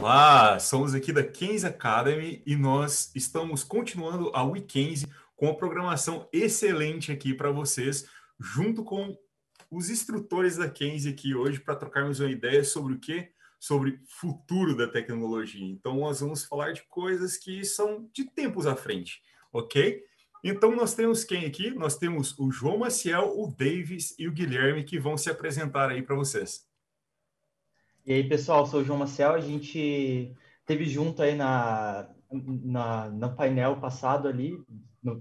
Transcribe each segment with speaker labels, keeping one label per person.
Speaker 1: Olá, somos aqui da Kenzie Academy e nós estamos continuando a Weekend com uma programação excelente aqui para vocês, junto com os instrutores da Kenzie aqui hoje para trocarmos uma ideia sobre o quê? Sobre futuro da tecnologia. Então, nós vamos falar de coisas que são de tempos à frente, ok? Então, nós temos quem aqui? Nós temos o João Maciel, o Davis e o Guilherme que vão se apresentar aí para vocês.
Speaker 2: E aí, pessoal, sou o João Maciel. A gente teve junto aí no painel passado ali,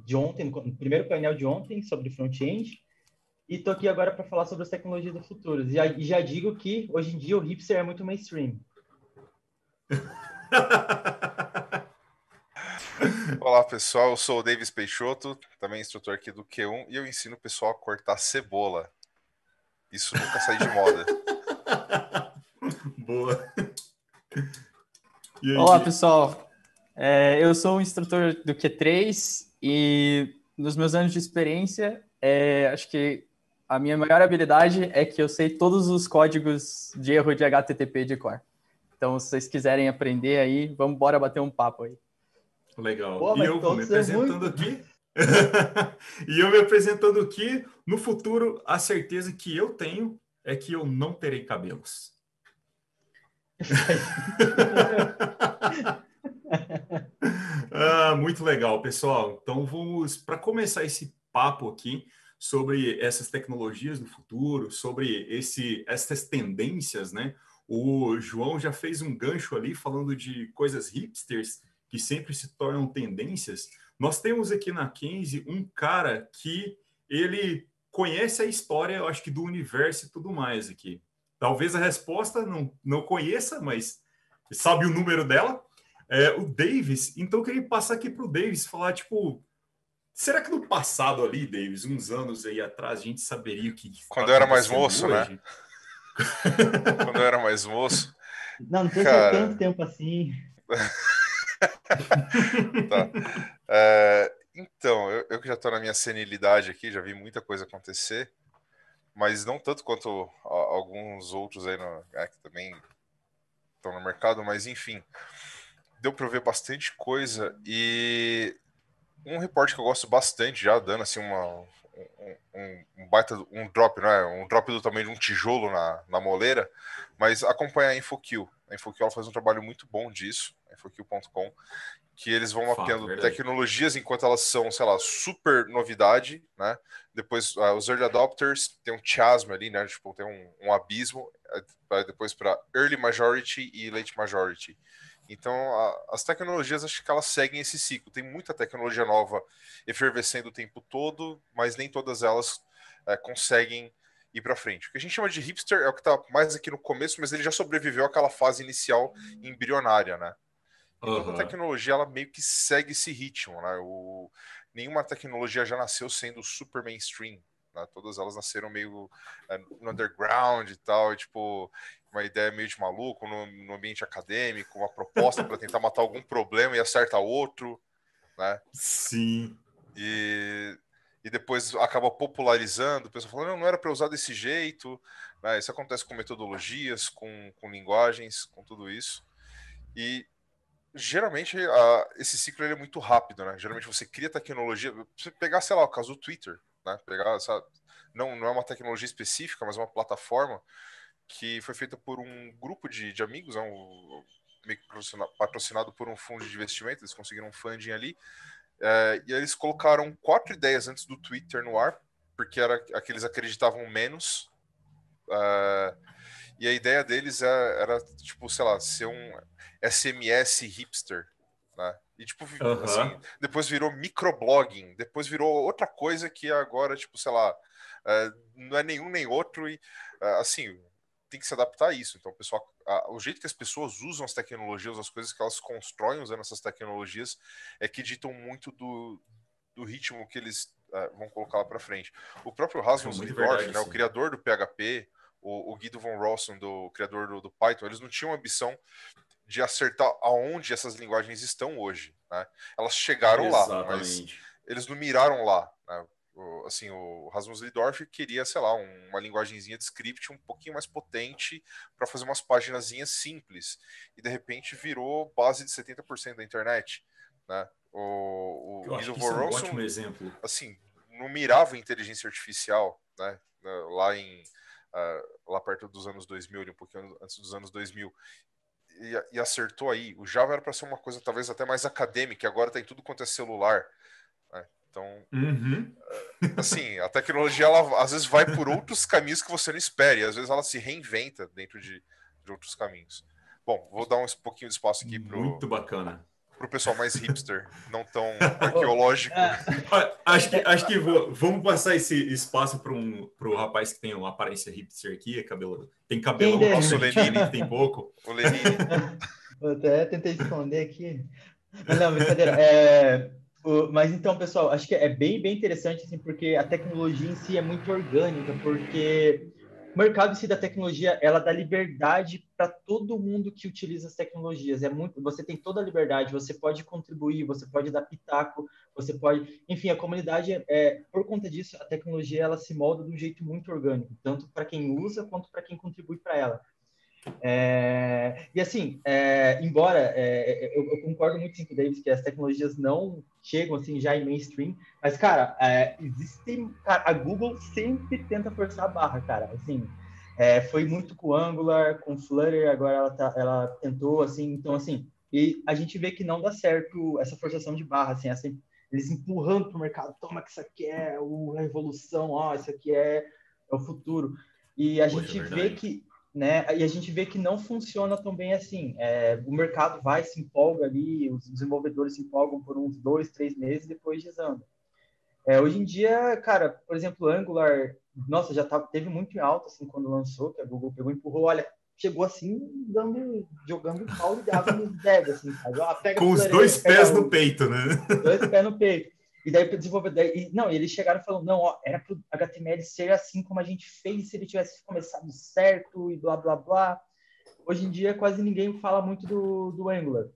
Speaker 2: de ontem, no primeiro painel de ontem, sobre front-end. E estou aqui agora para falar sobre as tecnologias do futuro. E já digo que, hoje em dia, o hipster é muito mainstream.
Speaker 3: Olá, pessoal. Eu sou o Davis Peixoto, também instrutor aqui do Q1, e eu ensino o pessoal a cortar cebola. Isso nunca sai de moda.
Speaker 1: Boa.
Speaker 4: Olá, pessoal. Eu sou o instrutor do Q3 e nos meus anos de experiência, acho que a minha maior habilidade é que eu sei todos os códigos de erro de HTTP de cor. Então, se vocês quiserem aprender aí, vamos embora bater um papo aí.
Speaker 1: Legal.
Speaker 2: Pô,
Speaker 1: E eu vou me apresentando aqui. E eu me apresentando aqui, no futuro, a certeza que eu tenho é que eu não terei cabelos. Muito legal, pessoal. Então vamos para começar esse papo aqui sobre essas tecnologias do futuro, sobre essas tendências, né? O João já fez um gancho ali falando de coisas hipsters que sempre se tornam tendências. Nós temos aqui na Kenzie um cara que ele conhece a história, eu acho que do universo e tudo mais aqui. Talvez a resposta não conheça, mas sabe o número dela. O Davis, então eu queria passar aqui para o Davis, falar, tipo, será que no passado ali, Davis, uns anos aí atrás, a gente saberia o que
Speaker 3: Quando eu era mais moço,
Speaker 1: hoje?
Speaker 3: né? Quando eu era mais moço.
Speaker 2: Não sei se é tanto tempo assim.
Speaker 3: Tá. Então, eu que já estou na minha senilidade aqui, já vi muita coisa acontecer, mas não tanto quanto alguns outros aí que também estão no mercado, mas enfim, deu para ver bastante coisa. E um reporte que eu gosto bastante, já dando assim um baita, um drop, né? Um drop do tamanho de um tijolo na moleira, mas acompanha a InfoQ. A InfoQ ela faz um trabalho muito bom disso, InfoQ.com, que eles vão mapeando tecnologias enquanto elas são, sei lá, super novidade, né? Depois, os early adopters, tem um chasm ali, né? Tipo, tem um abismo, depois para early majority e late majority. Então, as tecnologias, acho que elas seguem esse ciclo. Tem muita tecnologia nova efervescendo o tempo todo, mas nem todas elas conseguem ir para frente. O que a gente chama de hipster é o que está mais aqui no começo, mas ele já sobreviveu àquela fase inicial embrionária, né? E toda tecnologia, ela meio que segue esse ritmo, né? Nenhuma tecnologia já nasceu sendo super mainstream, né? Todas elas nasceram meio no underground e tal, e, tipo, uma ideia meio de maluco no ambiente acadêmico, uma proposta para tentar matar algum problema e acerta outro, né?
Speaker 1: Sim.
Speaker 3: E depois acaba popularizando, o pessoal falando, não era para usar desse jeito, né? Isso acontece com metodologias, com linguagens, com tudo isso. E geralmente esse ciclo ele é muito rápido, né? Geralmente você cria tecnologia, você pegar, sei lá, o caso do Twitter, né? Pegar essa, não é uma tecnologia específica, mas uma plataforma que foi feita por um grupo de amigos, meio que patrocinado por um fundo de investimento, eles conseguiram um funding ali, e eles colocaram 4 ideias antes do Twitter no ar, porque era a que eles acreditavam menos, e a ideia deles era, tipo, sei lá, ser um SMS hipster, né? E, tipo, assim, depois virou microblogging, depois virou outra coisa que agora, tipo, sei lá, não é nenhum nem outro e, assim, tem que se adaptar a isso. Então, o pessoal, o jeito que as pessoas usam as tecnologias, as coisas que elas constroem usando essas tecnologias é que ditam muito do ritmo que eles vão colocar lá para frente. O próprio Rasmus Lindorff, né, o criador do PHP, o Guido von Rossum, do criador do Python, eles não tinham ambição de acertar aonde essas linguagens estão hoje, né? Elas chegaram lá, mas eles não miraram lá, né? Assim, o Rasmus Lindorff queria, sei lá, uma linguagenzinha de script um pouquinho mais potente para fazer umas paginazinhas simples. E de repente virou base de 70% da internet, né? O
Speaker 1: Eu acho
Speaker 3: Guido
Speaker 1: que isso é um
Speaker 3: Voronsson,
Speaker 1: ótimo exemplo.
Speaker 3: assim, não mirava inteligência artificial, né? Lá lá perto dos anos 2000, um pouquinho antes dos anos 2000. E acertou aí. O Java era para ser uma coisa talvez até mais acadêmica, e agora está em tudo quanto é celular, né? Então, assim, a tecnologia, ela às vezes vai por outros caminhos que você não espera, e às vezes ela se reinventa dentro de outros caminhos. Bom, vou dar um pouquinho de espaço aqui
Speaker 1: Muito bacana.
Speaker 3: pro pessoal mais hipster, não tão arqueológico.
Speaker 1: Acho que vamos passar esse espaço para o rapaz que tem uma aparência hipster aqui, tem cabelão,
Speaker 3: Nosso
Speaker 1: Lenine, que tem pouco.
Speaker 3: O Lenine.
Speaker 2: Eu até tentei esconder aqui. Mas não, brincadeira. Mas então, pessoal, acho que é bem interessante, assim, porque a tecnologia em si é muito orgânica, porque o mercado em si da tecnologia, ela dá liberdade para todo mundo que utiliza as tecnologias. Você tem toda a liberdade, você pode contribuir, você pode dar pitaco, você pode... Enfim, a comunidade, por conta disso, a tecnologia, ela se molda de um jeito muito orgânico, tanto para quem usa, quanto para quem contribui para ela. E assim, embora eu concordo muito com o Davis que as tecnologias não chegam assim já em mainstream, mas cara, a Google sempre tenta forçar a barra, cara. Assim, foi muito com o Angular, com o Flutter, agora ela tentou assim, então assim, e a gente vê que não dá certo essa forçação de barra, assim, eles empurrando para o mercado, toma que isso aqui é a revolução, ó, isso aqui é o futuro. E a gente vê que né? E a gente vê que não funciona tão bem assim. O mercado se empolga ali, os desenvolvedores se empolgam por uns 2, 3 meses, depois desanda. Hoje em dia, cara, por exemplo, Angular, nossa, teve muito em alta assim quando lançou, que a Google pegou e empurrou, olha, chegou assim, jogando balde de água nos devs, assim, sabe? Pega
Speaker 1: com os dois pés no peito, né?
Speaker 2: 2 pés no peito. E daí para desenvolvedor, eles chegaram e falaram, não, ó, era para o HTML ser assim como a gente fez se ele tivesse começado certo e blá, blá, blá. Hoje em dia, quase ninguém fala muito do Angular.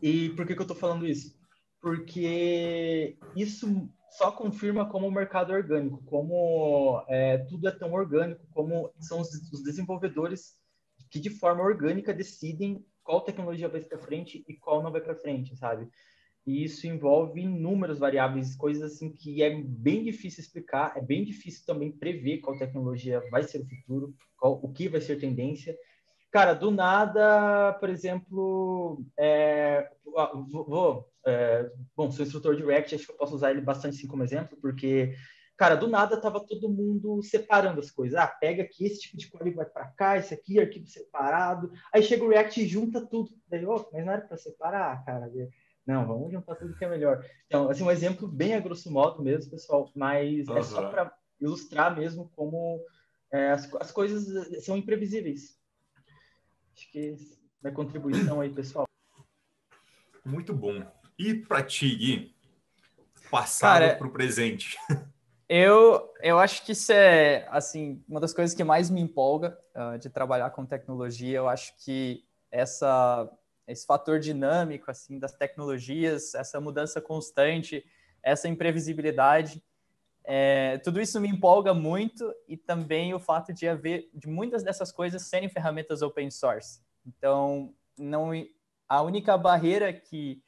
Speaker 2: E por que eu estou falando isso? Porque isso só confirma como o mercado é orgânico, como tudo é tão orgânico, como são os desenvolvedores que de forma orgânica decidem qual tecnologia vai para frente e qual não vai para frente, sabe? E isso envolve inúmeras variáveis, coisas assim que é bem difícil explicar, é bem difícil também prever qual tecnologia vai ser o futuro, o que vai ser tendência. Cara, do nada, por exemplo, bom, sou instrutor de React, acho que eu posso usar ele bastante assim como exemplo, porque, cara, do nada tava todo mundo separando as coisas. Pega aqui, esse tipo de código vai para cá, esse aqui, arquivo separado. Aí chega o React e junta tudo. Daí, mas não era para separar, cara. Não, vamos juntar tudo que é melhor. Então, assim, um exemplo bem a grosso modo mesmo, pessoal, mas é só para ilustrar mesmo como as coisas são imprevisíveis. Acho que é contribuição aí, pessoal.
Speaker 1: Muito bom. E para ti, Gui, passado para o presente?
Speaker 4: Eu acho que isso é, assim, uma das coisas que mais me empolga de trabalhar com tecnologia. Eu acho que esse fator dinâmico, assim, das tecnologias, essa mudança constante, essa imprevisibilidade, tudo isso me empolga muito, e também o fato de muitas dessas coisas serem ferramentas open source. Então, a única barreira que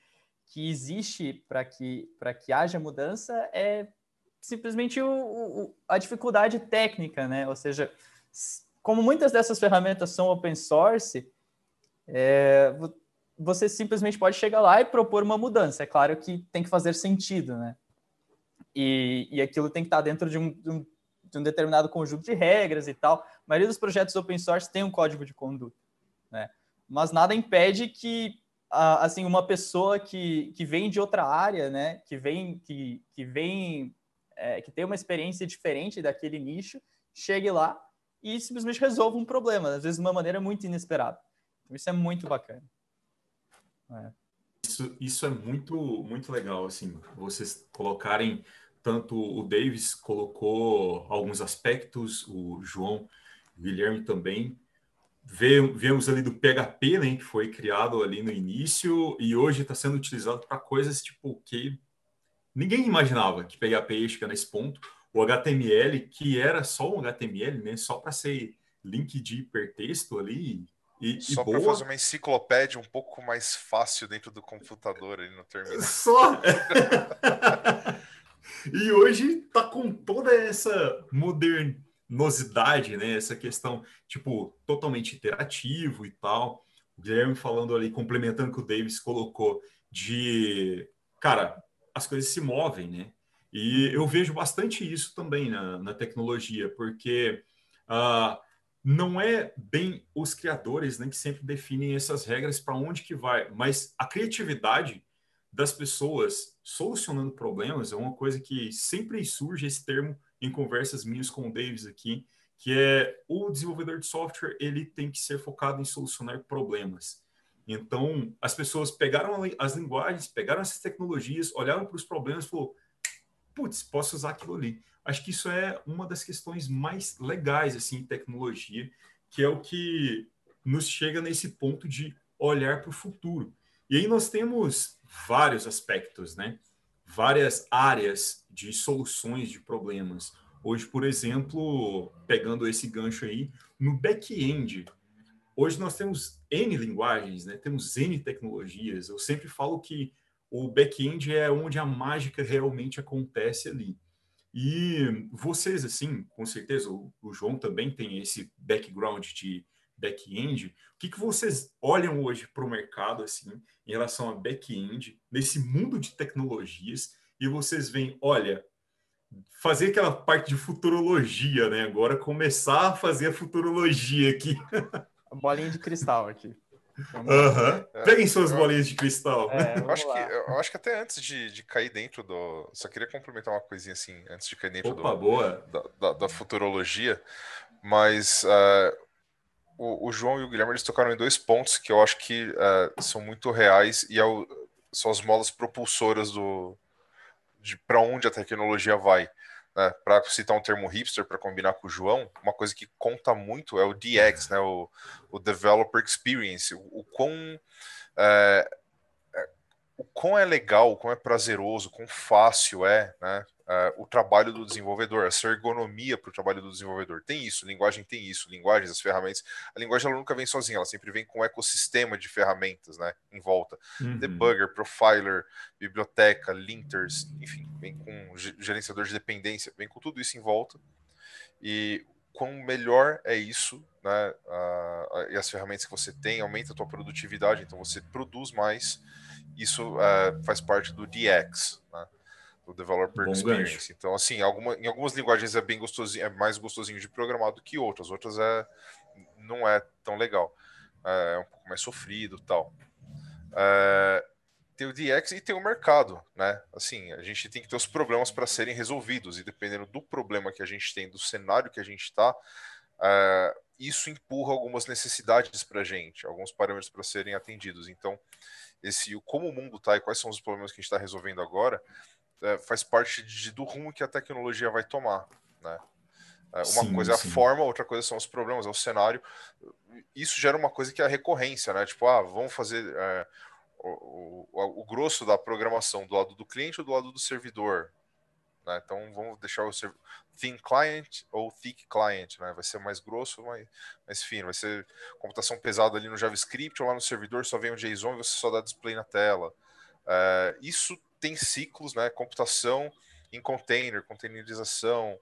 Speaker 4: existe para que haja mudança é simplesmente a dificuldade técnica, né? Ou seja, como muitas dessas ferramentas são open source, você simplesmente pode chegar lá e propor uma mudança. É claro que tem que fazer sentido, né? E aquilo tem que estar dentro de um determinado conjunto de regras e tal. A maioria dos projetos open source tem um código de conduta, né? Mas nada impede que assim, uma pessoa que vem de outra área, né? Que tem uma experiência diferente daquele nicho, chegue lá e simplesmente resolva um problema, às vezes de uma maneira muito inesperada. Então, isso é muito bacana.
Speaker 1: Isso é muito, muito legal, assim, vocês colocarem, tanto o Davis colocou alguns aspectos, o João, o Guilherme também, vemos ali do PHP, né, que foi criado ali no início e hoje está sendo utilizado para coisas tipo que ninguém imaginava que PHP ia chegar nesse ponto. O HTML, que era só um HTML, né? Só para ser link de hipertexto ali e
Speaker 3: Só para fazer
Speaker 1: boa.
Speaker 3: uma enciclopédia um pouco mais fácil dentro do computador ali no terminal.
Speaker 1: Só! E hoje tá com toda essa modernosidade, né? Essa questão, tipo, totalmente interativo e tal. O Guilherme falando ali, complementando o que o Davis colocou, de, cara, as coisas se movem, né? E eu vejo bastante isso também na tecnologia, porque não é bem os criadores, né, que sempre definem essas regras para onde que vai, mas a criatividade das pessoas solucionando problemas é uma coisa que sempre surge esse termo em conversas minhas com o Davis aqui, que é o desenvolvedor de software, ele tem que ser focado em solucionar problemas. Então, as pessoas pegaram as linguagens, pegaram essas tecnologias, olharam para os problemas e falaram, putz, posso usar aquilo ali. Acho que isso é uma das questões mais legais assim, em tecnologia, que é o que nos chega nesse ponto de olhar para o futuro. E aí nós temos vários aspectos, né? Várias áreas de soluções de problemas. Hoje, por exemplo, pegando esse gancho aí, no back-end, hoje nós temos N linguagens, né? Temos N tecnologias. Eu sempre falo que o back-end é onde a mágica realmente acontece ali. E vocês, assim, com certeza, o João também tem esse background de back-end. O que vocês olham hoje para o mercado, assim, em relação a back-end, nesse mundo de tecnologias, e vocês veem, olha, fazer aquela parte de futurologia, né? Agora começar a fazer a futurologia aqui.
Speaker 4: A bolinha de cristal aqui.
Speaker 1: Uhum. Peguem suas bolinhas de cristal.
Speaker 3: Eu acho que até antes de cair dentro do... Só queria complementar uma coisinha assim, antes de cair dentro
Speaker 1: Opa, boa.
Speaker 3: Da futurologia, mas o João e o Guilherme eles tocaram em dois pontos que eu acho que são muito reais e são as molas propulsoras de para onde a tecnologia vai. Né? Para citar um termo hipster para combinar com o João, uma coisa que conta muito é o DX, né? o Developer Experience, o quão é legal, o quão é prazeroso, o quão fácil é, né, o trabalho do desenvolvedor, essa ergonomia para o trabalho do desenvolvedor. Tem isso, linguagem tem isso, linguagens, as ferramentas. A linguagem ela nunca vem sozinha, ela sempre vem com um ecossistema de ferramentas, né, em volta. Debugger, profiler, biblioteca, linters, enfim, vem com gerenciador de dependência, vem com tudo isso em volta. E quão melhor é isso, né, e as ferramentas que você tem, aumenta a tua produtividade, então você produz mais. Isso faz parte do DX, né? Do Developer
Speaker 1: Bom
Speaker 3: Experience.
Speaker 1: gancho.
Speaker 3: Então, assim, em algumas linguagens é bem gostosinho, é mais gostosinho de programar do que outras. Outras não é tão legal. É um pouco mais sofrido e tal. Tem o DX e tem o mercado, né? Assim, a gente tem que ter os problemas para serem resolvidos. E dependendo do problema que a gente tem, do cenário que a gente está, isso empurra algumas necessidades para a gente, alguns parâmetros para serem atendidos. Então, como o mundo está e quais são os problemas que a gente está resolvendo agora, faz parte do rumo que a tecnologia vai tomar, né? Uma coisa é a forma, outra coisa são os problemas, é o cenário. Isso gera uma coisa que é a recorrência, né? Tipo, vamos fazer o grosso da programação do lado do cliente ou do lado do servidor, né? Então vamos deixar o thin client ou thick client, né? Vai ser mais grosso ou mais fino, vai ser computação pesada ali no JavaScript ou lá no servidor só vem o JSON e você só dá display na tela. Isso tem ciclos, né? Computação em container, containerização,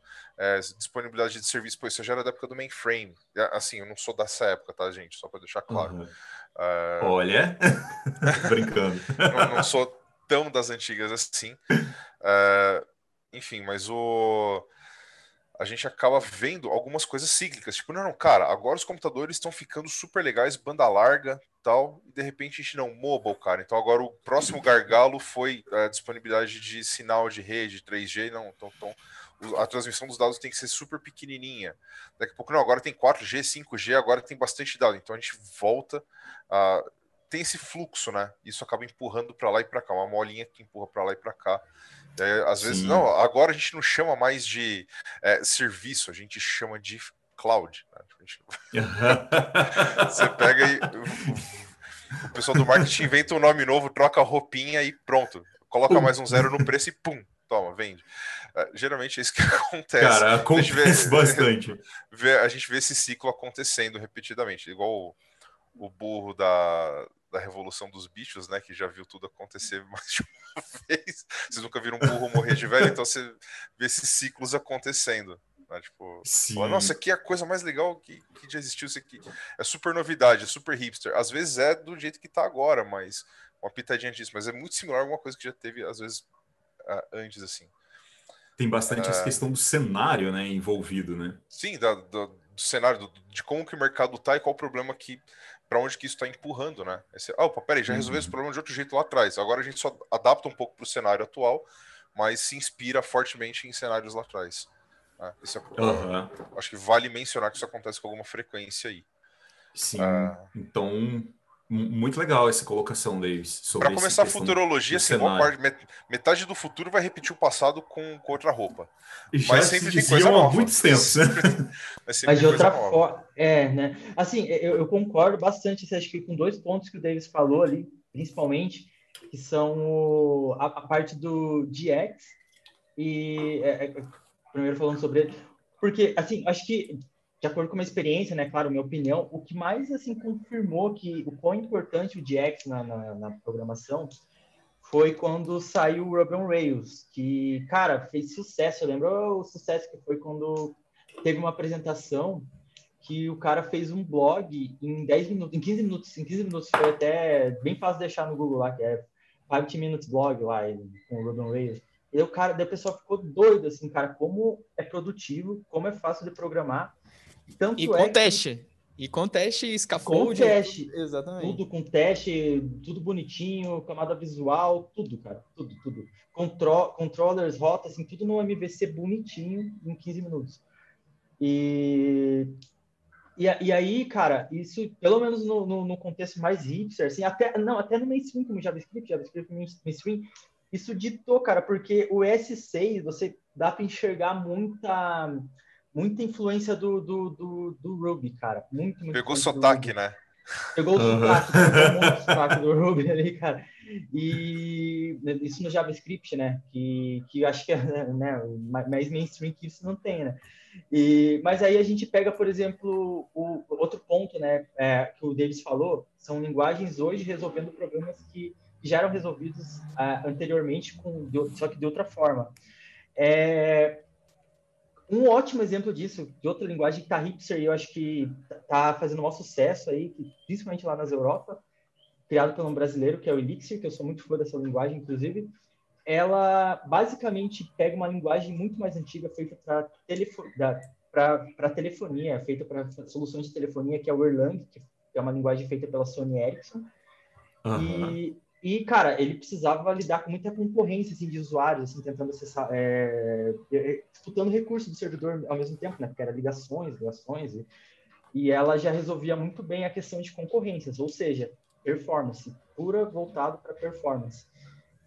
Speaker 3: disponibilidade de serviço, isso já era da época do mainframe. Assim, eu não sou dessa época, tá, gente? Só para deixar claro.
Speaker 1: Olha, brincando.
Speaker 3: Não sou tão das antigas assim. Enfim, mas a gente acaba vendo algumas coisas cíclicas. Tipo, não, cara, agora os computadores estão ficando super legais, banda larga, tal, e de repente a gente não, mobile, cara. Então agora o próximo gargalo foi a disponibilidade de sinal de rede, 3G, não, então a transmissão dos dados tem que ser super pequenininha. Daqui a pouco, não, agora tem 4G, 5G, agora tem bastante dado. Então a gente volta tem esse fluxo, né? Isso acaba empurrando para lá e para cá, uma molinha que empurra para lá e para cá. Às vezes, não, agora a gente não chama mais de serviço, a gente chama de cloud. Né? Você pega e o pessoal do marketing inventa um nome novo, troca a roupinha e pronto. coloca mais um zero no preço e pum, toma, vende. Geralmente é isso que acontece.
Speaker 1: Cara, acontece bastante.
Speaker 3: A gente vê esse ciclo acontecendo repetidamente, igual o burro da Revolução dos Bichos, né, que já viu tudo acontecer mais de uma vez. Vocês nunca viram um burro morrer de velho, então você vê esses ciclos acontecendo. Né? Tipo, fala, nossa, aqui é a coisa mais legal que já existiu, isso aqui é super novidade, é super hipster. Às vezes é do jeito que tá agora, mas uma pitadinha disso, mas é muito similar a alguma coisa que já teve, às vezes, antes, assim.
Speaker 1: Tem bastante essa questão do cenário, né, envolvido, né?
Speaker 3: Sim, do cenário, de como que o mercado tá e qual o problema que, para onde que isso está empurrando, né? Opa, peraí, já resolveu esse problema de outro jeito lá atrás. Agora a gente só adapta um pouco para o cenário atual, mas se inspira fortemente em cenários lá atrás. Isso acho que vale mencionar que isso acontece com alguma frequência aí.
Speaker 1: Sim, então muito legal essa colocação, Davis.
Speaker 3: Para começar a futurologia, assim, boa parte, metade do futuro vai repetir o passado com outra roupa.
Speaker 1: Mas sempre tem coisa nova. Há muitos tempos, né?
Speaker 2: Mas de outra forma, né? Assim, eu concordo bastante, acho que com 2 pontos que o Davis falou ali, principalmente, que são a parte do GX e primeiro falando sobre ele, porque, assim, acho que de acordo com a minha experiência, né, claro, minha opinião, o que mais, assim, confirmou que o quão importante o DX na programação foi quando saiu o Ruby on Rails, que, cara, fez sucesso. Eu lembro o sucesso que foi quando teve uma apresentação que o cara fez um blog em 10 minutos, em 15 minutos, foi até bem fácil de deixar no Google lá, que é 5 Minutes Blog lá, com o Ruby on Rails. E o cara, daí o pessoal ficou doido, assim, cara, como é produtivo, como é fácil de programar. Tanto
Speaker 5: e com teste. E com teste, scaffold.
Speaker 2: Com teste.
Speaker 5: Tudo, exatamente.
Speaker 2: Tudo com teste, tudo bonitinho, camada visual, tudo, cara. Tudo. Controllers, rotas, assim, tudo no MVC bonitinho em 15 minutos. E aí, cara, isso, pelo menos no contexto mais hipster, assim, até no mainstream, como JavaScript mainstream, isso ditou, cara, porque o S6, você dá para enxergar muita influência do Ruby, cara. Muito
Speaker 3: pegou o sotaque, né?
Speaker 2: Pegou o sotaque, pegou muito sotaque do Ruby ali, cara. E isso no JavaScript, né? Que acho que é, né, mais mainstream que isso não tem, né? Mas aí a gente pega, por exemplo, o outro ponto, né? Que o Davis falou, são linguagens hoje resolvendo problemas que já eram resolvidos anteriormente, só que de outra forma. Um ótimo exemplo disso, de outra linguagem que tá hipster, e eu acho que tá fazendo um maior sucesso aí, principalmente lá nas Europa, criado por um brasileiro, que é o Elixir, que eu sou muito fã dessa linguagem, inclusive. Ela basicamente pega uma linguagem muito mais antiga, feita para telefonia, feita para soluções de telefonia, que é o Erlang, que é uma linguagem feita pela Sony Ericsson. E, cara, ele precisava lidar com muita concorrência, assim, de usuários, assim, tentando acessar, disputando recursos do servidor ao mesmo tempo, né? Porque era ligações, e ela já resolvia muito bem a questão de concorrências, ou seja, performance, pura voltado para performance.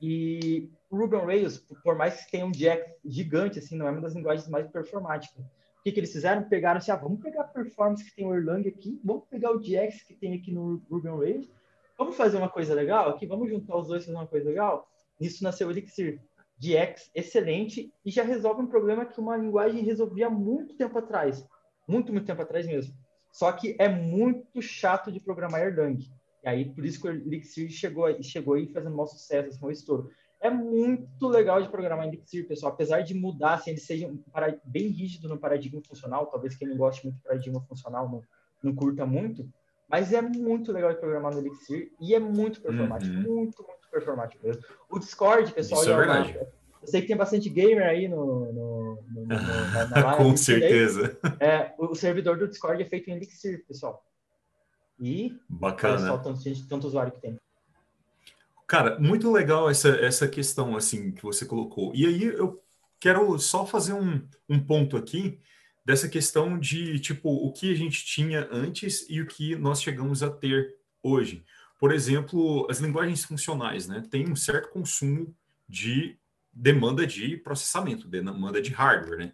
Speaker 2: E o Ruby on Rails, por mais que tenha um jack gigante, assim, não é uma das linguagens mais performáticas. O que eles fizeram? Pegaram assim, vamos pegar a performance que tem o Erlang aqui, vamos pegar o JX que tem aqui no Ruby on Rails, vamos fazer uma coisa legal aqui, vamos juntar os dois e fazer uma coisa legal. Nisso nasceu o Elixir. JX, excelente, e já resolve um problema que uma linguagem resolvia muito tempo atrás. Muito tempo atrás mesmo. Só que é muito chato de programar Erlang. E aí, por isso que o Elixir chegou aí fazendo mau sucesso, assim, mau estouro. É muito legal de programar em Elixir, pessoal. Apesar de mudar, assim, ele seja bem rígido no paradigma funcional, talvez quem não goste muito do paradigma funcional não curta muito, mas é muito legal de programar no Elixir e é muito performático, muito performático mesmo. O Discord, pessoal,
Speaker 1: isso é verdade.
Speaker 2: Eu sei que tem bastante gamer aí na live.
Speaker 1: Com certeza.
Speaker 2: O servidor do Discord é feito em Elixir, pessoal. E
Speaker 1: bacana.
Speaker 2: Olha só tanto usuário que tem.
Speaker 1: Cara, muito legal essa questão assim que você colocou. E aí eu quero só fazer um ponto aqui dessa questão de tipo o que a gente tinha antes e o que nós chegamos a ter hoje. Por exemplo, as linguagens funcionais, né? Tem um certo consumo de demanda de processamento, demanda de hardware, né?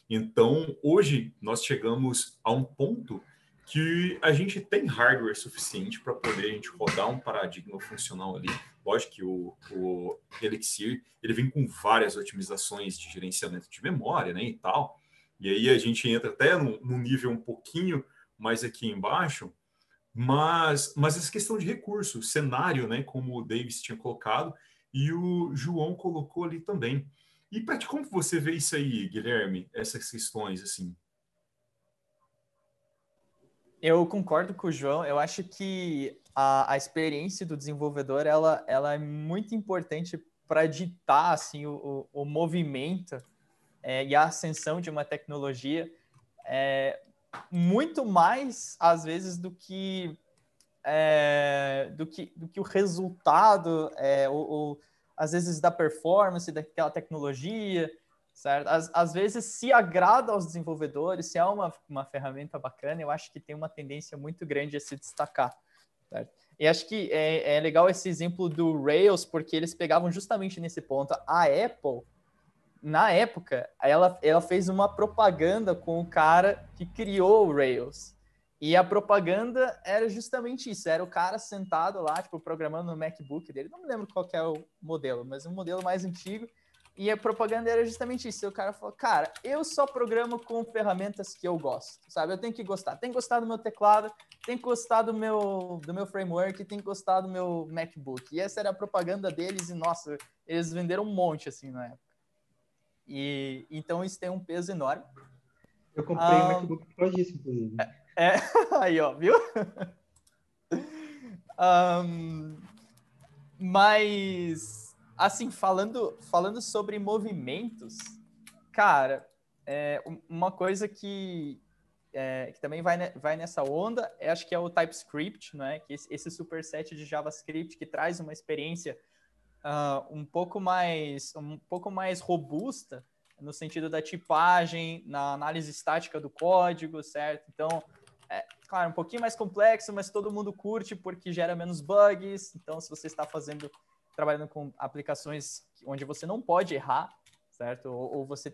Speaker 1: Então, hoje nós chegamos a um ponto que a gente tem hardware suficiente para poder a gente rodar um paradigma funcional ali. Lógico que o Elixir ele vem com várias otimizações de gerenciamento de memória, né, e tal. E aí a gente entra até num nível um pouquinho mais aqui embaixo, mas essa questão de recurso, cenário, né, como o Davis tinha colocado e o João colocou ali também. E para ti, como você vê isso aí, Guilherme, essas questões assim?
Speaker 4: Eu concordo com o João. Eu acho que a experiência do desenvolvedor ela é muito importante para ditar assim, o movimento e a ascensão de uma tecnologia, muito mais, às vezes, do que o resultado, ou às vezes da performance daquela tecnologia, certo? Às vezes se agrada aos desenvolvedores, se é uma ferramenta bacana, eu acho que tem uma tendência muito grande a se destacar, certo? E acho que é legal esse exemplo do Rails, porque eles pegavam justamente nesse ponto. A Apple, na época, ela fez uma propaganda com o cara que criou o Rails. E a propaganda era justamente isso. Era o cara sentado lá, tipo, programando no MacBook dele. Não me lembro qual que é o modelo, mas um modelo mais antigo. E a propaganda era justamente isso. E o cara falou, cara, eu só programo com ferramentas que eu gosto, sabe? Eu tenho que gostar. Tem que gostar do meu teclado, tem que gostar do meu framework, tem que gostar do meu MacBook. E essa era a propaganda deles. E, nossa, eles venderam um monte, assim, na época. E então isso tem um peso enorme.
Speaker 2: Eu comprei um MacBook por causa disso, inclusive.
Speaker 4: Aí, ó, viu? Mas, assim, falando sobre movimentos, cara, uma coisa que também vai nessa onda, acho que é o TypeScript, né? Que esse superset de JavaScript que traz uma experiência um pouco mais robusta no sentido da tipagem, na análise estática do código, certo? Então, claro, um pouquinho mais complexo, mas todo mundo curte porque gera menos bugs. Então, se você está trabalhando com aplicações onde você não pode errar, certo? Ou você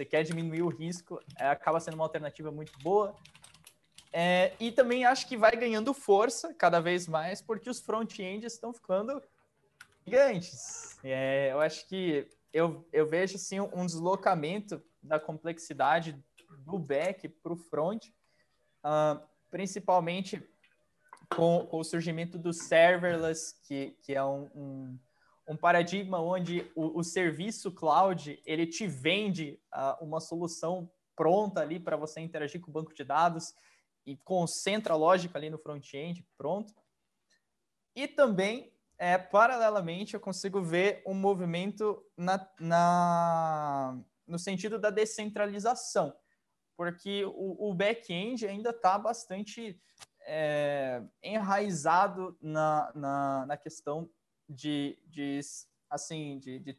Speaker 4: quer diminuir o risco, acaba sendo uma alternativa muito boa. E também acho que vai ganhando força cada vez mais porque os front-ends estão ficando gigantes. Eu acho que eu vejo assim, um deslocamento da complexidade do back para o front, principalmente com o surgimento do serverless, que é um paradigma onde o serviço cloud ele te vende uma solução pronta ali para você interagir com o banco de dados e concentra a lógica ali no front-end, pronto. E também paralelamente, eu consigo ver um movimento no sentido da descentralização, porque o back-end ainda está bastante enraizado na questão de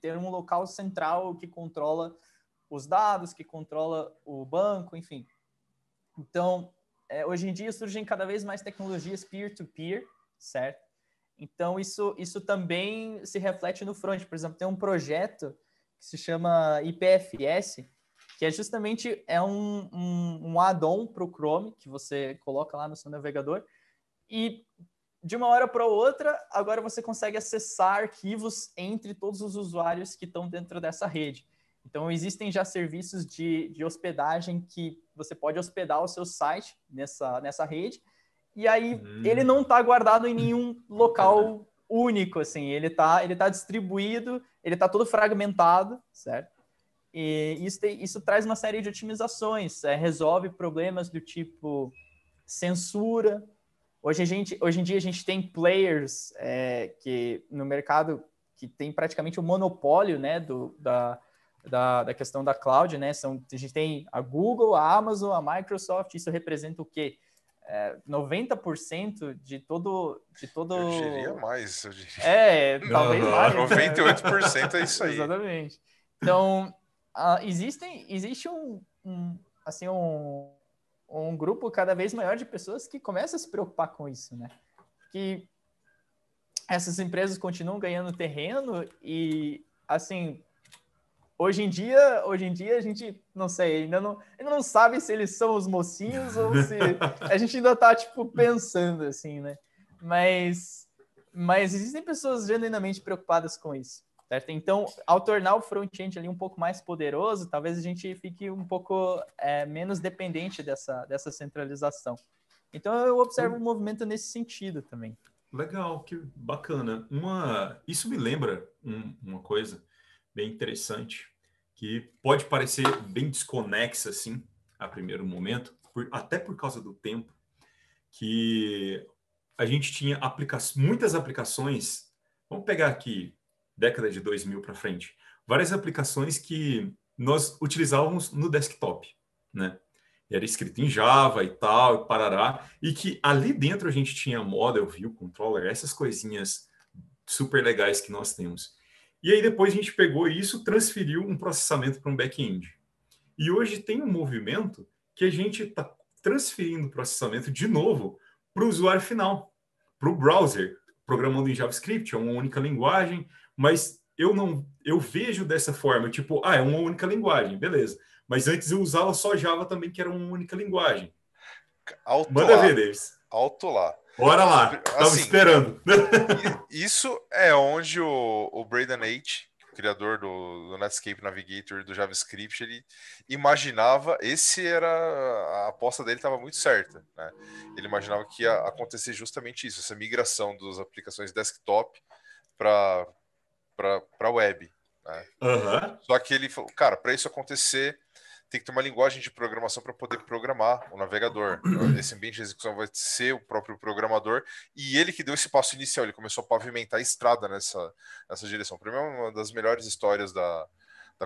Speaker 4: ter um local central que controla os dados, que controla o banco, enfim. Então, hoje em dia surgem cada vez mais tecnologias peer-to-peer, certo? Então, isso também se reflete no front. Por exemplo, tem um projeto que se chama IPFS, que é justamente um add-on para o Chrome, que você coloca lá no seu navegador, e de uma hora para outra, agora você consegue acessar arquivos entre todos os usuários que estão dentro dessa rede. Então, existem já serviços de hospedagem que você pode hospedar o seu site nessa rede, e aí ele não está guardado em nenhum local único, assim, ele tá distribuído, ele está todo fragmentado, certo? E isso traz uma série de otimizações, resolve problemas do tipo censura. Hoje em dia a gente tem players que no mercado que tem praticamente o monopólio, né, da questão da cloud, né? A gente tem a Google, a Amazon, a Microsoft, isso representa o quê? 90% de todo...
Speaker 3: Eu diria mais.
Speaker 4: Talvez mais.
Speaker 3: 98% é isso aí.
Speaker 4: Exatamente. Então, existe um grupo cada vez maior de pessoas que começa a se preocupar com isso, né? Que essas empresas continuam ganhando terreno e, assim, hoje em dia a gente, não sei, ainda não sabe se eles são os mocinhos ou se a gente ainda tá, tipo, pensando, assim, né? Mas existem pessoas genuinamente preocupadas com isso, certo? Então, ao tornar o front-end ali um pouco mais poderoso, talvez a gente fique um pouco menos dependente dessa centralização. Então, eu observo um movimento nesse sentido também.
Speaker 1: Legal, que bacana. Isso me lembra uma coisa bem interessante, que pode parecer bem desconexa, assim, a primeiro momento, até por causa do tempo, que a gente tinha muitas aplicações, vamos pegar aqui, década de 2000 para frente, várias aplicações que nós utilizávamos no desktop, né? Era escrito em Java e tal, e parará, e que ali dentro a gente tinha model, view, controller, essas coisinhas super legais que nós temos. E aí depois a gente pegou isso, transferiu um processamento para um back-end. E hoje tem um movimento que a gente está transferindo o processamento de novo para o usuário final, para o browser, programando em JavaScript, é uma única linguagem, mas eu vejo dessa forma, tipo, é uma única linguagem, beleza. Mas antes eu usava só Java também, que era uma única linguagem. Manda ver, Davis.
Speaker 3: Alto lá.
Speaker 1: Bora lá, estava esperando.
Speaker 3: Isso é onde o Braden H., criador do Netscape Navigator e do JavaScript, ele imaginava, a aposta dele estava muito certa, né? Ele imaginava que ia acontecer justamente isso, essa migração das aplicações desktop para web, né?
Speaker 1: Uhum.
Speaker 3: Só que ele falou, cara, para isso acontecer, tem que ter uma linguagem de programação para poder programar o navegador. Esse ambiente de execução vai ser o próprio programador, e ele que deu esse passo inicial, ele começou a pavimentar a estrada nessa direção. Para mim é uma das melhores histórias da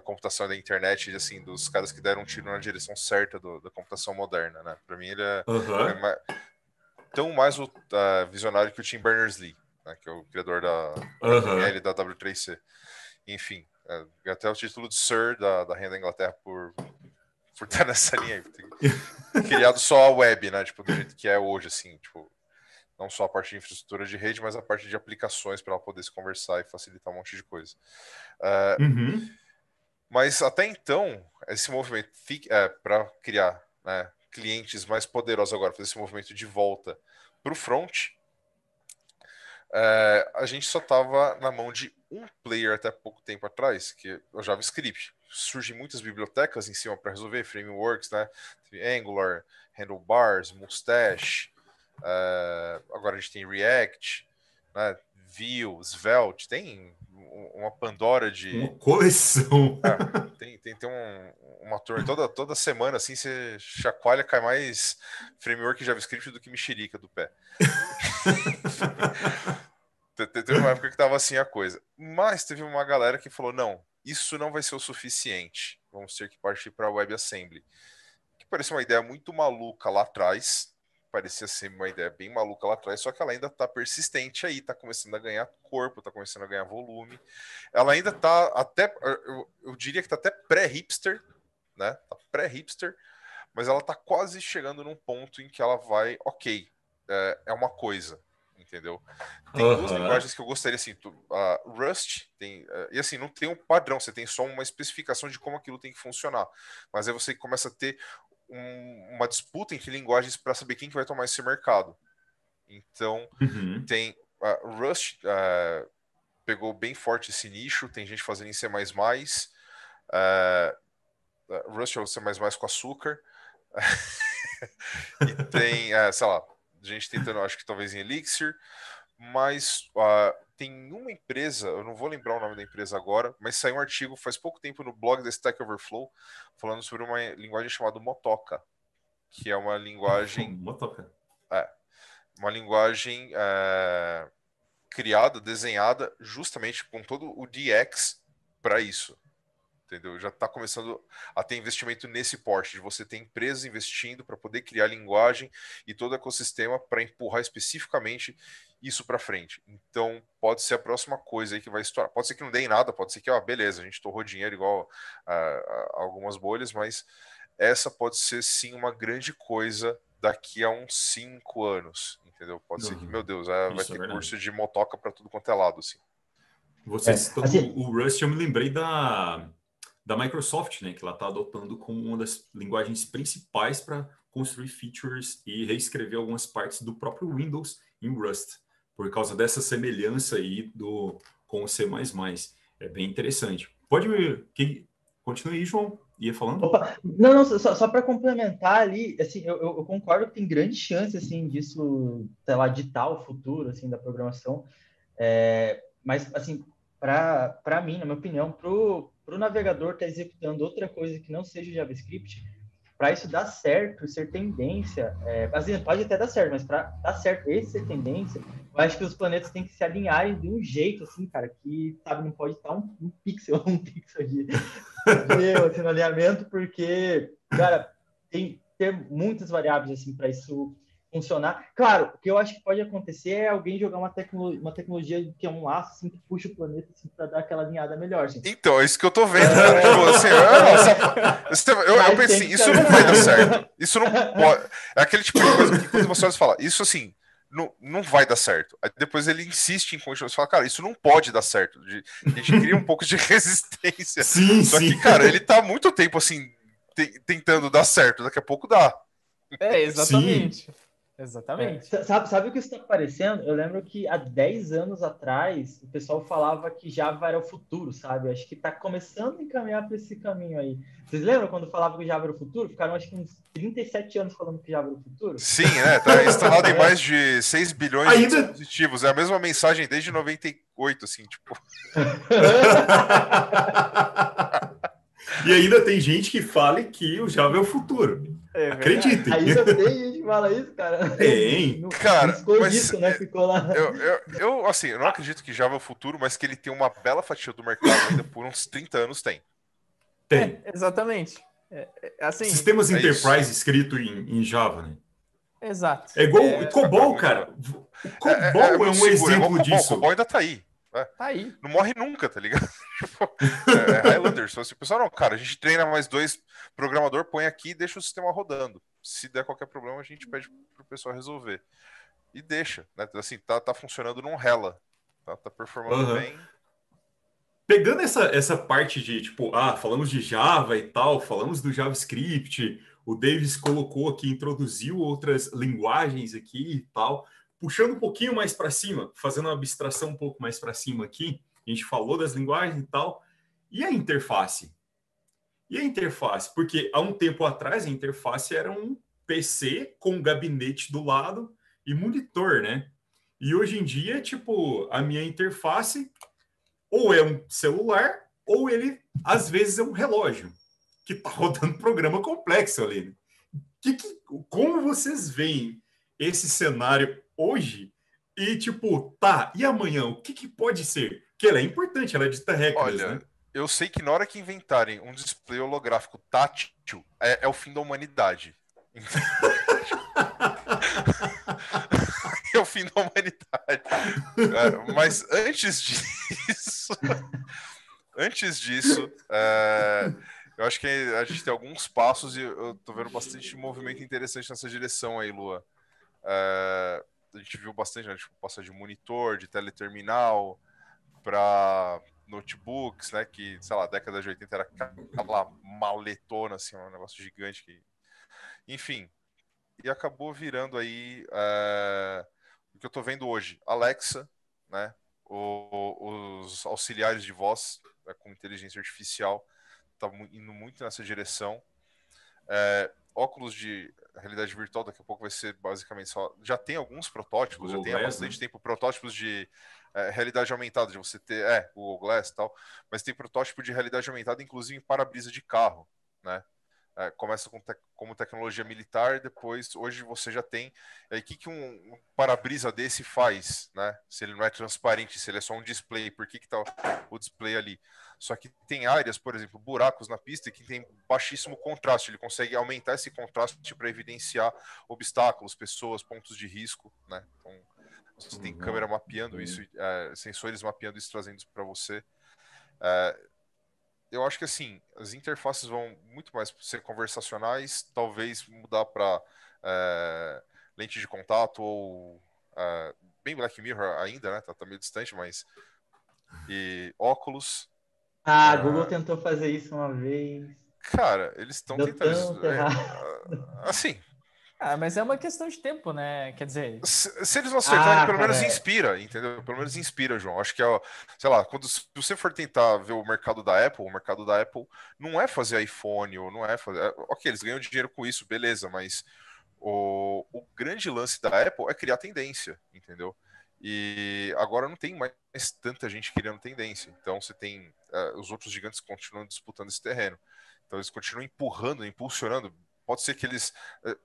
Speaker 3: computação e da internet, assim, dos caras que deram um tiro na direção certa da computação moderna, né? Para mim ele é tão mais visionário que o Tim Berners-Lee, né? Que é o criador da HTML, da W3C. Enfim, até o título de Sir da Rainha da Inglaterra por estar nessa linha aí. Criado só a web, né? Tipo, do jeito que é hoje, assim, tipo, não só a parte de infraestrutura de rede, mas a parte de aplicações para ela poder se conversar e facilitar um monte de coisa. Mas até então, esse movimento para criar, né, clientes mais poderosos agora, fazer esse movimento de volta para o front, a gente só estava na mão de um player até pouco tempo atrás, que é o JavaScript. Surgem muitas bibliotecas em cima para resolver, frameworks, né? Angular, Handlebars, Mustache, agora a gente tem React, né? Vue, Svelte, tem uma Pandora de...
Speaker 1: Uma coleção.
Speaker 3: Tem uma turma, toda semana, assim, você chacoalha, cai mais framework JavaScript do que mexerica do pé. Teve uma época que tava assim a coisa. Mas teve uma galera que falou, não, isso não vai ser o suficiente. Vamos ter que partir para WebAssembly. Que parecia uma ideia muito maluca lá atrás. Parecia ser uma ideia bem maluca lá atrás, só que ela ainda está persistente aí, está começando a ganhar corpo, está começando a ganhar volume. Ela ainda está até, eu diria que está até pré-hipster, né? Tá pré-hipster, mas ela está quase chegando num ponto em que ela vai, ok, é uma coisa. Entendeu? Tem duas linguagens que eu gostaria, assim, Rust tem, e assim, não tem um padrão, você tem só uma especificação de como aquilo tem que funcionar, mas aí você começa a ter uma disputa entre linguagens para saber quem que vai tomar esse mercado. Então, tem Rust pegou bem forte esse nicho, tem gente fazendo em C++, Rust é o C++ com açúcar, e tem, sei lá, gente tentando, acho que talvez em Elixir, mas tem uma empresa, eu não vou lembrar o nome da empresa agora, mas saiu um artigo faz pouco tempo no blog da Stack Overflow falando sobre uma linguagem chamada Motoka, que é uma linguagem criada, desenhada justamente com todo o DX para isso. Entendeu? Já está começando a ter investimento nesse porte, de você ter empresas investindo para poder criar linguagem e todo o ecossistema para empurrar especificamente isso para frente. Então, pode ser a próxima coisa aí que vai estourar. Pode ser que não dê em nada, pode ser que, beleza, a gente torrou dinheiro igual a algumas bolhas, mas essa pode ser sim uma grande coisa daqui a uns 5 anos, entendeu? Pode ser que, meu Deus, vai ter curso de motoca para tudo quanto é lado, assim.
Speaker 1: Você citou o Rust, eu me lembrei da da Microsoft, né, que ela está adotando como uma das linguagens principais para construir features e reescrever algumas partes do próprio Windows em Rust, por causa dessa semelhança aí com o C++. É bem interessante. Continue aí, João. Ia falando?
Speaker 2: Opa, não, só para complementar ali, assim, eu concordo que tem grande chance, assim, disso, sei lá, ditar o futuro, assim, da programação, mas, assim, para mim, na minha opinião, pro navegador estar executando outra coisa que não seja JavaScript, para isso dar certo, ser tendência, assim, pode até dar certo, mas para dar certo esse ser tendência, eu acho que os planetas têm que se alinharem de um jeito, assim, cara, que, sabe, não pode estar um pixel, de erro assim, no alinhamento, porque, cara, tem que ter muitas variáveis assim para isso funcionar. Claro, o que eu acho que pode acontecer é alguém jogar uma tecnologia que é um laço assim, que puxa o planeta assim, para dar aquela alinhada melhor. Assim.
Speaker 3: Então, é isso que eu tô vendo, cara. Tipo, assim, eu pensei, isso não vai dar certo. Isso não pode. É aquele tipo de coisa que quando você olha e fala, isso assim, não vai dar certo. Aí depois ele insiste em continuar. Você fala, cara, isso não pode dar certo. A gente cria um pouco de resistência.
Speaker 1: Sim,
Speaker 3: Só que, cara, ele tá há muito tempo assim, tentando dar certo. Daqui a pouco dá.
Speaker 4: Exatamente.
Speaker 1: Sim.
Speaker 4: Exatamente.
Speaker 2: Sabe o que isso está parecendo? Eu lembro que há 10 anos atrás o pessoal falava que Java era o futuro, sabe? Acho que está começando a encaminhar para esse caminho aí. Vocês lembram quando falavam que Java era o futuro? Ficaram acho que uns 37 anos falando que Java era o futuro.
Speaker 3: Sim, né? Tá instalado em mais de 6 bilhões de dispositivos. É a mesma mensagem desde 98, assim, tipo.
Speaker 1: E ainda tem gente que fala que o Java é o futuro. Acreditem.
Speaker 2: Ainda tem gente que fala isso, cara.
Speaker 1: Tem.
Speaker 3: Cara,
Speaker 2: mas isso, né? Ficou lá.
Speaker 3: Assim, eu não acredito que Java é o futuro, mas que ele tem uma bela fatia do mercado ainda por uns 30 anos tem.
Speaker 1: Tem.
Speaker 4: Exatamente. Assim,
Speaker 1: sistemas Enterprise escrito em Java, né?
Speaker 4: Exato.
Speaker 1: É igual o COBOL, cara. O COBOL é um exemplo disso.
Speaker 3: O COBOL ainda tá aí.
Speaker 4: Tá aí.
Speaker 3: Não morre nunca, tá ligado? Highlanders. Se o pessoal não, cara, a gente treina mais 2 programador, põe aqui e deixa o sistema rodando. Se der qualquer problema, a gente pede pro pessoal resolver. E deixa, né? Assim, tá funcionando num rela. Tá performando bem.
Speaker 1: Pegando essa parte de, tipo, falamos de Java e tal, falamos do JavaScript, o Davis colocou aqui, introduziu outras linguagens aqui e tal. Puxando um pouquinho mais para cima, fazendo uma abstração um pouco mais para cima aqui, a gente falou das linguagens e tal. E a interface? Porque há um tempo atrás a interface era um PC com um gabinete do lado e monitor, né? E hoje em dia, tipo, a minha interface ou é um celular ou ele, às vezes, é um relógio que está rodando programa complexo ali. Como vocês veem esse cenário hoje? E, tipo, e amanhã? O que pode ser? Porque ela é importante, ela é de regras, né?
Speaker 3: Eu sei que na hora que inventarem um display holográfico tátil, é o fim da humanidade. É o fim da humanidade. Mas antes disso, eu acho que a gente tem alguns passos e eu tô vendo bastante movimento interessante nessa direção aí, Lua. A gente viu bastante, né, tipo, passar de monitor, de teleterminal para notebooks, né, que, sei lá, década de 80 era aquela maletona, assim, um negócio gigante. Enfim, e acabou virando aí o que eu tô vendo hoje. Alexa, né, os auxiliares de voz com inteligência artificial tá indo muito nessa direção. Óculos de realidade virtual daqui a pouco vai ser basicamente só... Já tem alguns protótipos, já tem há bastante tempo protótipos de realidade aumentada, de você ter o Google Glass e tal, mas tem protótipo de realidade aumentada inclusive em para-brisa de carro, né? Começa como tecnologia militar, depois hoje você já tem. O que um para-brisa desse faz, né? Se ele não é transparente, se ele é só um display, por que tá o display ali? Só que tem áreas, por exemplo, buracos na pista que tem baixíssimo contraste. Ele consegue aumentar esse contraste para evidenciar obstáculos, pessoas, pontos de risco, né? Então, você tem câmera mapeando isso, sensores mapeando isso, trazendo isso para você. Eu acho que assim, as interfaces vão muito mais ser conversacionais, talvez mudar para lente de contato ou bem Black Mirror ainda, né? Tá meio distante, mas e óculos,
Speaker 2: Ah, a Google tentou fazer isso uma vez.
Speaker 3: Cara, eles estão
Speaker 2: Deu
Speaker 3: tentando.
Speaker 2: tanto errado.
Speaker 3: Assim,
Speaker 4: Ah, mas é uma questão de tempo, né? Quer dizer,
Speaker 3: se eles não acertarem, pelo
Speaker 2: Cara,
Speaker 3: menos inspira, entendeu? Pelo menos inspira, João. Acho que, ó, sei lá, se você for tentar ver o mercado da Apple, não é fazer iPhone, ou não é fazer. Ok, eles ganham dinheiro com isso, beleza, mas o grande lance da Apple é criar tendência, entendeu? E agora não tem mais tanta gente criando tendência. Então você tem. Os outros gigantes continuam disputando esse terreno. Então eles continuam empurrando, impulsionando. Pode ser que eles.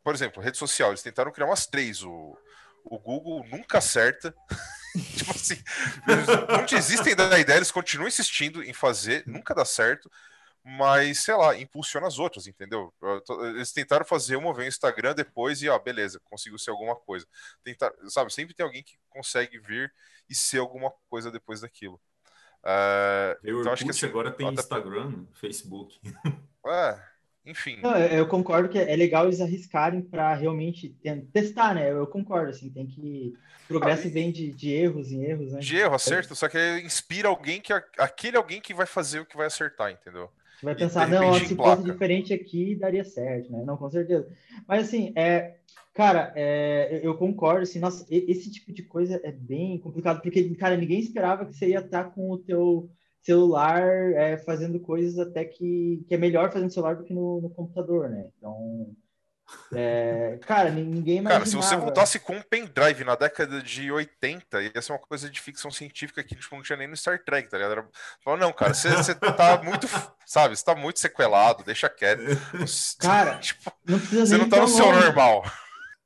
Speaker 3: Por exemplo, rede social, eles tentaram criar umas três. O Google nunca acerta. Tipo assim, eles não desistem da ideia, eles continuam insistindo em fazer, nunca dá certo, mas, sei lá, impulsiona as outras, entendeu? Eles tentaram fazer uma, vez no Instagram depois e, ó, beleza, conseguiu ser alguma coisa. Sabe, sempre tem alguém que consegue vir e ser alguma coisa depois daquilo.
Speaker 1: O
Speaker 3: Então, acho que
Speaker 1: Orkut
Speaker 3: assim,
Speaker 1: agora tem
Speaker 3: até,
Speaker 1: Instagram, Facebook.
Speaker 3: é, enfim,
Speaker 2: não, eu concordo que é legal eles arriscarem para realmente testar, né? Eu concordo, assim, tem que. Progresso vem de erros em erros, né?
Speaker 3: de erro, acerto, só que inspira alguém que aquele alguém que vai fazer o que vai acertar, entendeu?
Speaker 2: Você vai
Speaker 3: E de
Speaker 2: pensar, não, ó,
Speaker 3: repente
Speaker 2: se fosse
Speaker 3: emplaca.
Speaker 2: diferente aqui, daria certo, né? Não, com certeza. Mas assim, cara, eu concordo, assim, nossa, esse tipo de coisa é bem complicado, porque, cara, ninguém esperava que você ia estar com o teu celular fazendo coisas até que é melhor fazer no celular do que no computador, né? Então, cara, ninguém
Speaker 3: Cara, se você
Speaker 2: imaginava.
Speaker 3: voltasse com um pendrive na década de 80, ia ser uma coisa de ficção científica que tipo, não tinha nem no Star Trek, tá ligado? Falou, não, cara, você tá muito, sabe, você tá muito sequelado, deixa quieto.
Speaker 2: Cara,
Speaker 3: Tipo,
Speaker 2: não precisa
Speaker 3: você
Speaker 2: nem
Speaker 3: não
Speaker 2: ir
Speaker 3: tá no
Speaker 2: tão
Speaker 3: seu
Speaker 2: longe.
Speaker 3: normal.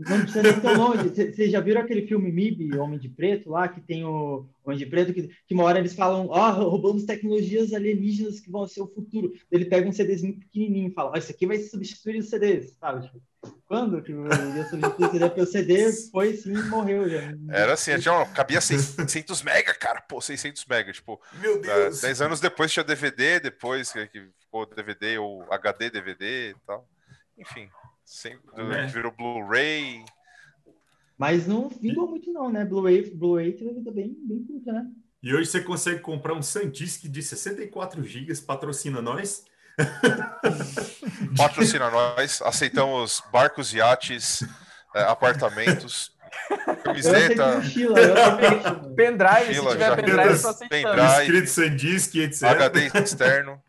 Speaker 2: Não precisa nem tão longe. Vocês já viram aquele filme MIB, Homem de Preto, lá, que tem o Homem de Preto, que uma hora eles falam, roubamos tecnologias alienígenas que vão ser o futuro. Ele pega um CDzinho pequenininho e fala, isso aqui vai substituir os CDs, sabe? Tipo, quando que ia substituir o CD? Porque o CD foi sim e morreu já.
Speaker 3: Era assim, cabia 600 mega, cara, pô, 600 mega, tipo,
Speaker 1: Meu Deus!
Speaker 3: 10 anos depois tinha DVD, depois que ficou DVD ou HD DVD e tal. Enfim, que
Speaker 1: Né?
Speaker 3: virou Blu-ray.
Speaker 2: Mas não
Speaker 1: E,
Speaker 2: vingou muito não, né? Blu-ray teve uma vida bem curta, né?
Speaker 1: e hoje você consegue comprar um SanDisk de 64 gigas, patrocina nós.
Speaker 3: Patrocina nós, aceitamos barcos, iates, apartamentos,
Speaker 2: Eu aceito
Speaker 3: camiseta,
Speaker 2: mochila, eu aceito mochila.
Speaker 4: pendrive, se
Speaker 3: mochila,
Speaker 4: tiver pendrive, tô
Speaker 1: Jaquetas
Speaker 4: aceitando.
Speaker 1: escrito
Speaker 3: pendrive,
Speaker 1: SanDisk, etc.
Speaker 3: HD externo.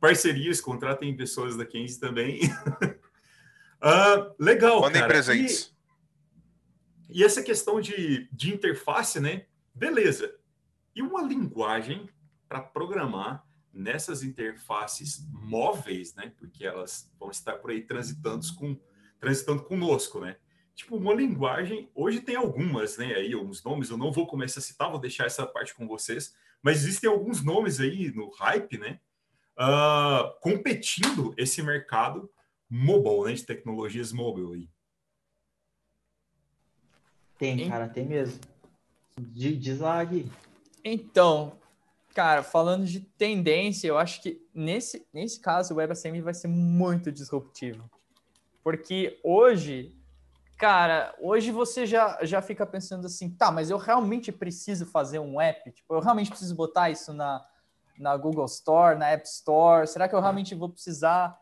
Speaker 1: Parcerias, contratem pessoas da Kenzie também. Legal,
Speaker 3: Mandem
Speaker 1: cara.
Speaker 3: presentes.
Speaker 1: E essa questão de interface, né? Beleza. E uma linguagem para programar nessas interfaces móveis, né? Porque elas vão estar por aí transitando conosco, né? Tipo, uma linguagem, hoje tem algumas, né? Aí, alguns nomes, eu não vou começar a citar, vou deixar essa parte com vocês, mas existem alguns nomes aí no hype, né? Competindo esse mercado mobile, né? De tecnologias mobile aí.
Speaker 2: Tem, cara, tem mesmo. Diz lá, Gui.
Speaker 4: Então, cara, falando de tendência, eu acho que nesse caso o WebAssembly vai ser muito disruptivo. Porque hoje, cara, hoje você já fica pensando assim, tá, mas eu realmente preciso fazer um app? Tipo, eu realmente preciso botar isso na Google Store, na App Store? Será que eu realmente vou precisar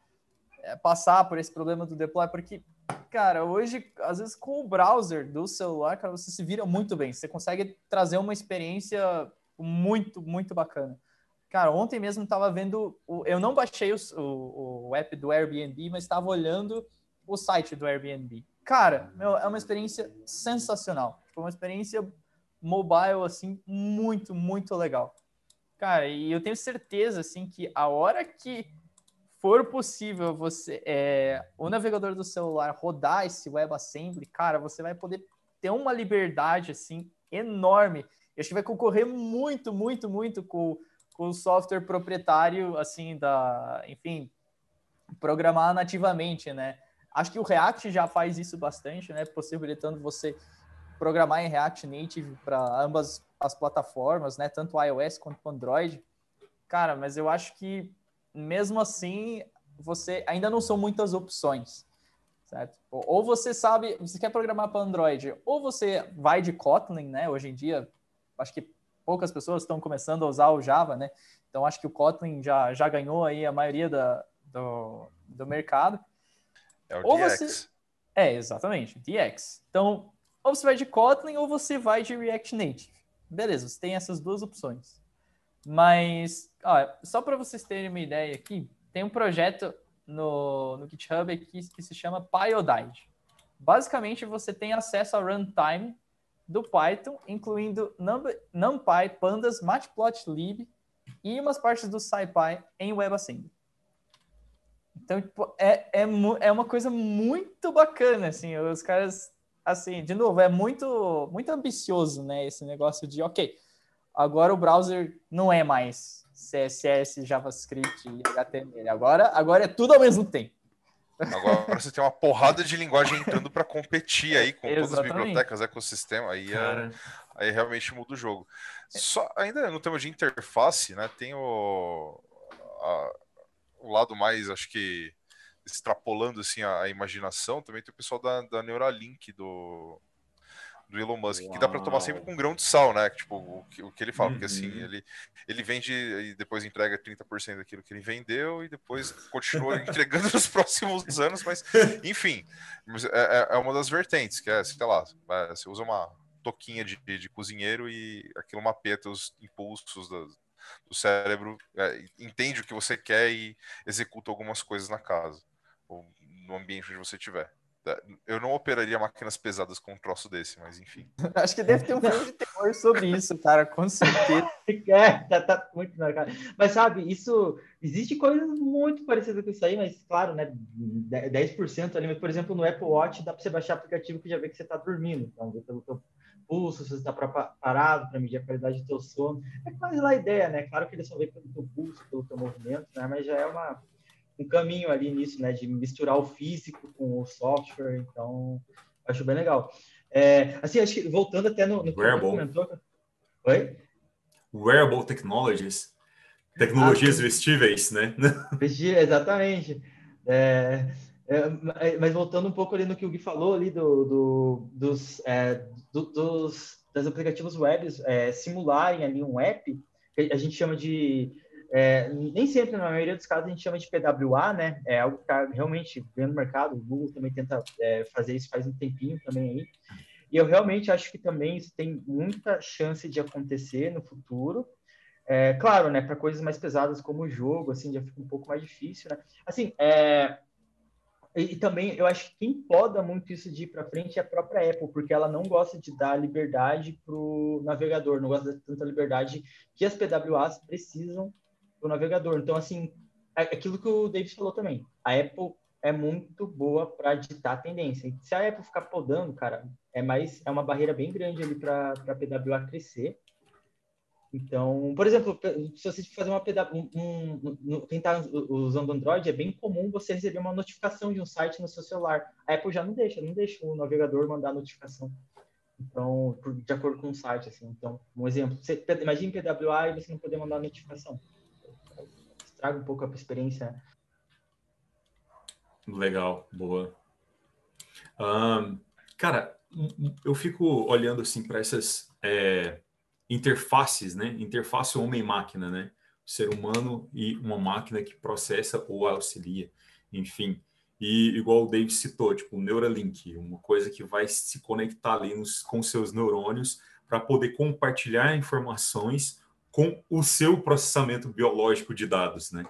Speaker 4: passar por esse problema do deploy? Porque, cara, hoje, às vezes com o browser do celular, cara, você se vira muito bem. Você consegue trazer uma experiência muito, muito bacana. Cara, ontem mesmo estava vendo... Eu não baixei o app do Airbnb, mas estava olhando o site do Airbnb. Cara, é uma experiência sensacional. Foi uma experiência mobile, assim, muito, muito legal. Cara, e eu tenho certeza, assim, que a hora que for possível o navegador do celular rodar esse WebAssembly, cara, você vai poder ter uma liberdade, assim, enorme. Eu acho que vai concorrer muito, muito, muito com o software proprietário, assim, enfim, programar nativamente, né? Acho que o React já faz isso bastante, né? Possibilitando você programar em React Native para ambas as plataformas, né? Tanto o iOS quanto o Android. Cara, mas eu acho que mesmo assim, você ainda não são muitas opções, certo? Ou você sabe, você quer programar para Android, ou você vai de Kotlin, né? Hoje em dia, acho que poucas pessoas estão começando a usar o Java, né? Então, acho que o Kotlin já ganhou aí a maioria do mercado.
Speaker 3: É o
Speaker 4: Ou
Speaker 3: DX.
Speaker 4: Exatamente, DX. Então, ou você vai de Kotlin ou você vai de React Native. Beleza, você tem essas duas opções. Mas, só para vocês terem uma ideia aqui, tem um projeto no GitHub aqui que se chama Pyodide. Basicamente, você tem acesso ao runtime do Python, incluindo NumPy, Pandas, Matplotlib e umas partes do SciPy em WebAssembly. Então, tipo, é uma coisa muito bacana, assim, os caras, assim, de novo, é muito, muito ambicioso, né, esse negócio de, ok, agora o browser não é mais CSS, JavaScript e HTML, agora é tudo ao mesmo tempo.
Speaker 3: Agora você tem uma porrada de linguagem entrando para competir aí com todas as bibliotecas, ecossistema, aí realmente muda o jogo. Só ainda no tema de interface, né, tem o lado mais, acho que extrapolando assim a imaginação, também tem o pessoal da Neuralink do Elon Musk, que dá para tomar sempre com um grão de sal, né? Tipo, o que ele fala, porque assim, ele vende e depois entrega 30% daquilo que ele vendeu e depois continua entregando nos próximos anos, mas enfim, é uma das vertentes, que sei lá, você usa uma toquinha de cozinheiro e aquilo mapeia teus impulsos do cérebro, entende o que você quer e executa algumas coisas na casa, ou no ambiente onde você estiver. Eu não operaria máquinas pesadas com um troço desse, mas enfim.
Speaker 4: Acho que deve ter um filme de terror sobre isso, cara, com certeza.
Speaker 2: Tá muito na cara. Mas sabe, existe coisas muito parecidas com isso aí, mas claro, né, 10% ali, mas por exemplo, no Apple Watch dá para você baixar aplicativo que já vê que você está dormindo, então vê pelo teu pulso, se você está parado para medir a qualidade do teu sono. É quase lá a ideia, né? Claro que ele só vê pelo teu pulso, pelo teu movimento, né? Mas já é um caminho ali nisso, né, de misturar o físico com o software, então acho bem legal. Assim, acho que voltando até no que você comentou. Oi?
Speaker 1: Wearable Technologies, tecnologias vestíveis, né?
Speaker 2: Exatamente. Mas voltando um pouco ali no que o Gui falou ali dos aplicativos web simularem ali um app, que a gente chama de nem sempre, na maioria dos casos, a gente chama de PWA, né? É algo que está realmente vendo no mercado. O Google também tenta fazer isso faz um tempinho também aí. E eu realmente acho que também isso tem muita chance de acontecer no futuro. Claro, né? Para coisas mais pesadas como o jogo, assim, já fica um pouco mais difícil, né? Assim, e também eu acho que quem poda muito isso de ir para frente é a própria Apple, porque ela não gosta de dar liberdade para o navegador, não gosta de tanta liberdade que as PWAs precisam para o navegador. Então, assim, aquilo que o David falou também, a Apple é muito boa para ditar a tendência. E se a Apple ficar podando, cara, é uma barreira bem grande ali para a PWA crescer. Então, por exemplo, se você fazer uma quem está usando Android, é bem comum você receber uma notificação de um site no seu celular. A Apple já não deixa o navegador mandar notificação. Então, de acordo com o site, assim. Então, um exemplo, imagine PWA e você não poder mandar notificação. Estraga um pouco a experiência.
Speaker 1: Legal, boa. Cara, eu fico olhando assim para essas interfaces, né? Interface homem-máquina, né? O ser humano e uma máquina que processa ou auxilia, enfim. E igual o Dave citou, tipo, o Neuralink, uma coisa que vai se conectar ali com seus neurônios para poder compartilhar informações com o seu processamento biológico de dados, né?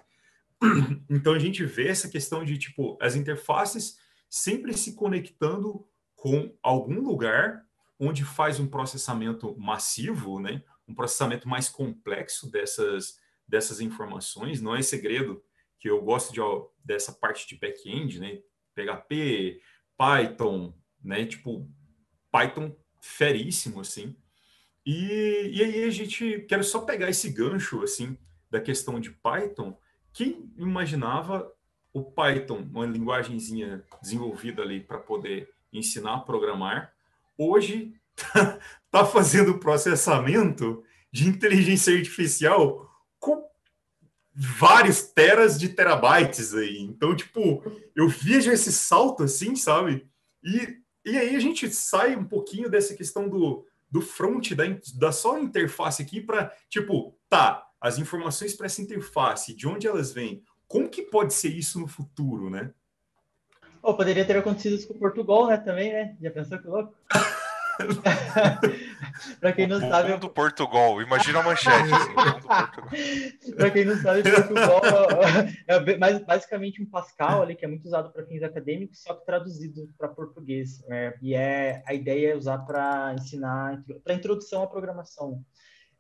Speaker 1: Então a gente vê essa questão de, tipo, as interfaces sempre se conectando com algum lugar onde faz um processamento massivo, né? Um processamento mais complexo dessas informações. Não é segredo que eu gosto dessa parte de back-end, né? PHP, Python, né? Tipo, Python feríssimo, assim. E aí a gente... Quero só pegar esse gancho, assim, da questão de Python. Quem imaginava o Python, uma linguagenzinha desenvolvida ali para poder ensinar a programar, hoje está fazendo processamento de inteligência artificial com vários teras de terabytes aí. Então, tipo, eu vejo esse salto assim, sabe? E aí a gente sai um pouquinho dessa questão do front, da só interface aqui para, tipo, tá, as informações para essa interface, de onde elas vêm? Como que pode ser isso no futuro, né?
Speaker 2: Oh, poderia ter acontecido isso com Portugal, né, também, né? Já pensou que louco? Para quem não sabe...
Speaker 3: do Portugal, imagina a manchete, assim,
Speaker 2: Para quem não sabe, Portugal basicamente um Pascal ali, que é muito usado para fins acadêmicos, só que traduzido para português. E a ideia é usar para ensinar, para introdução à programação.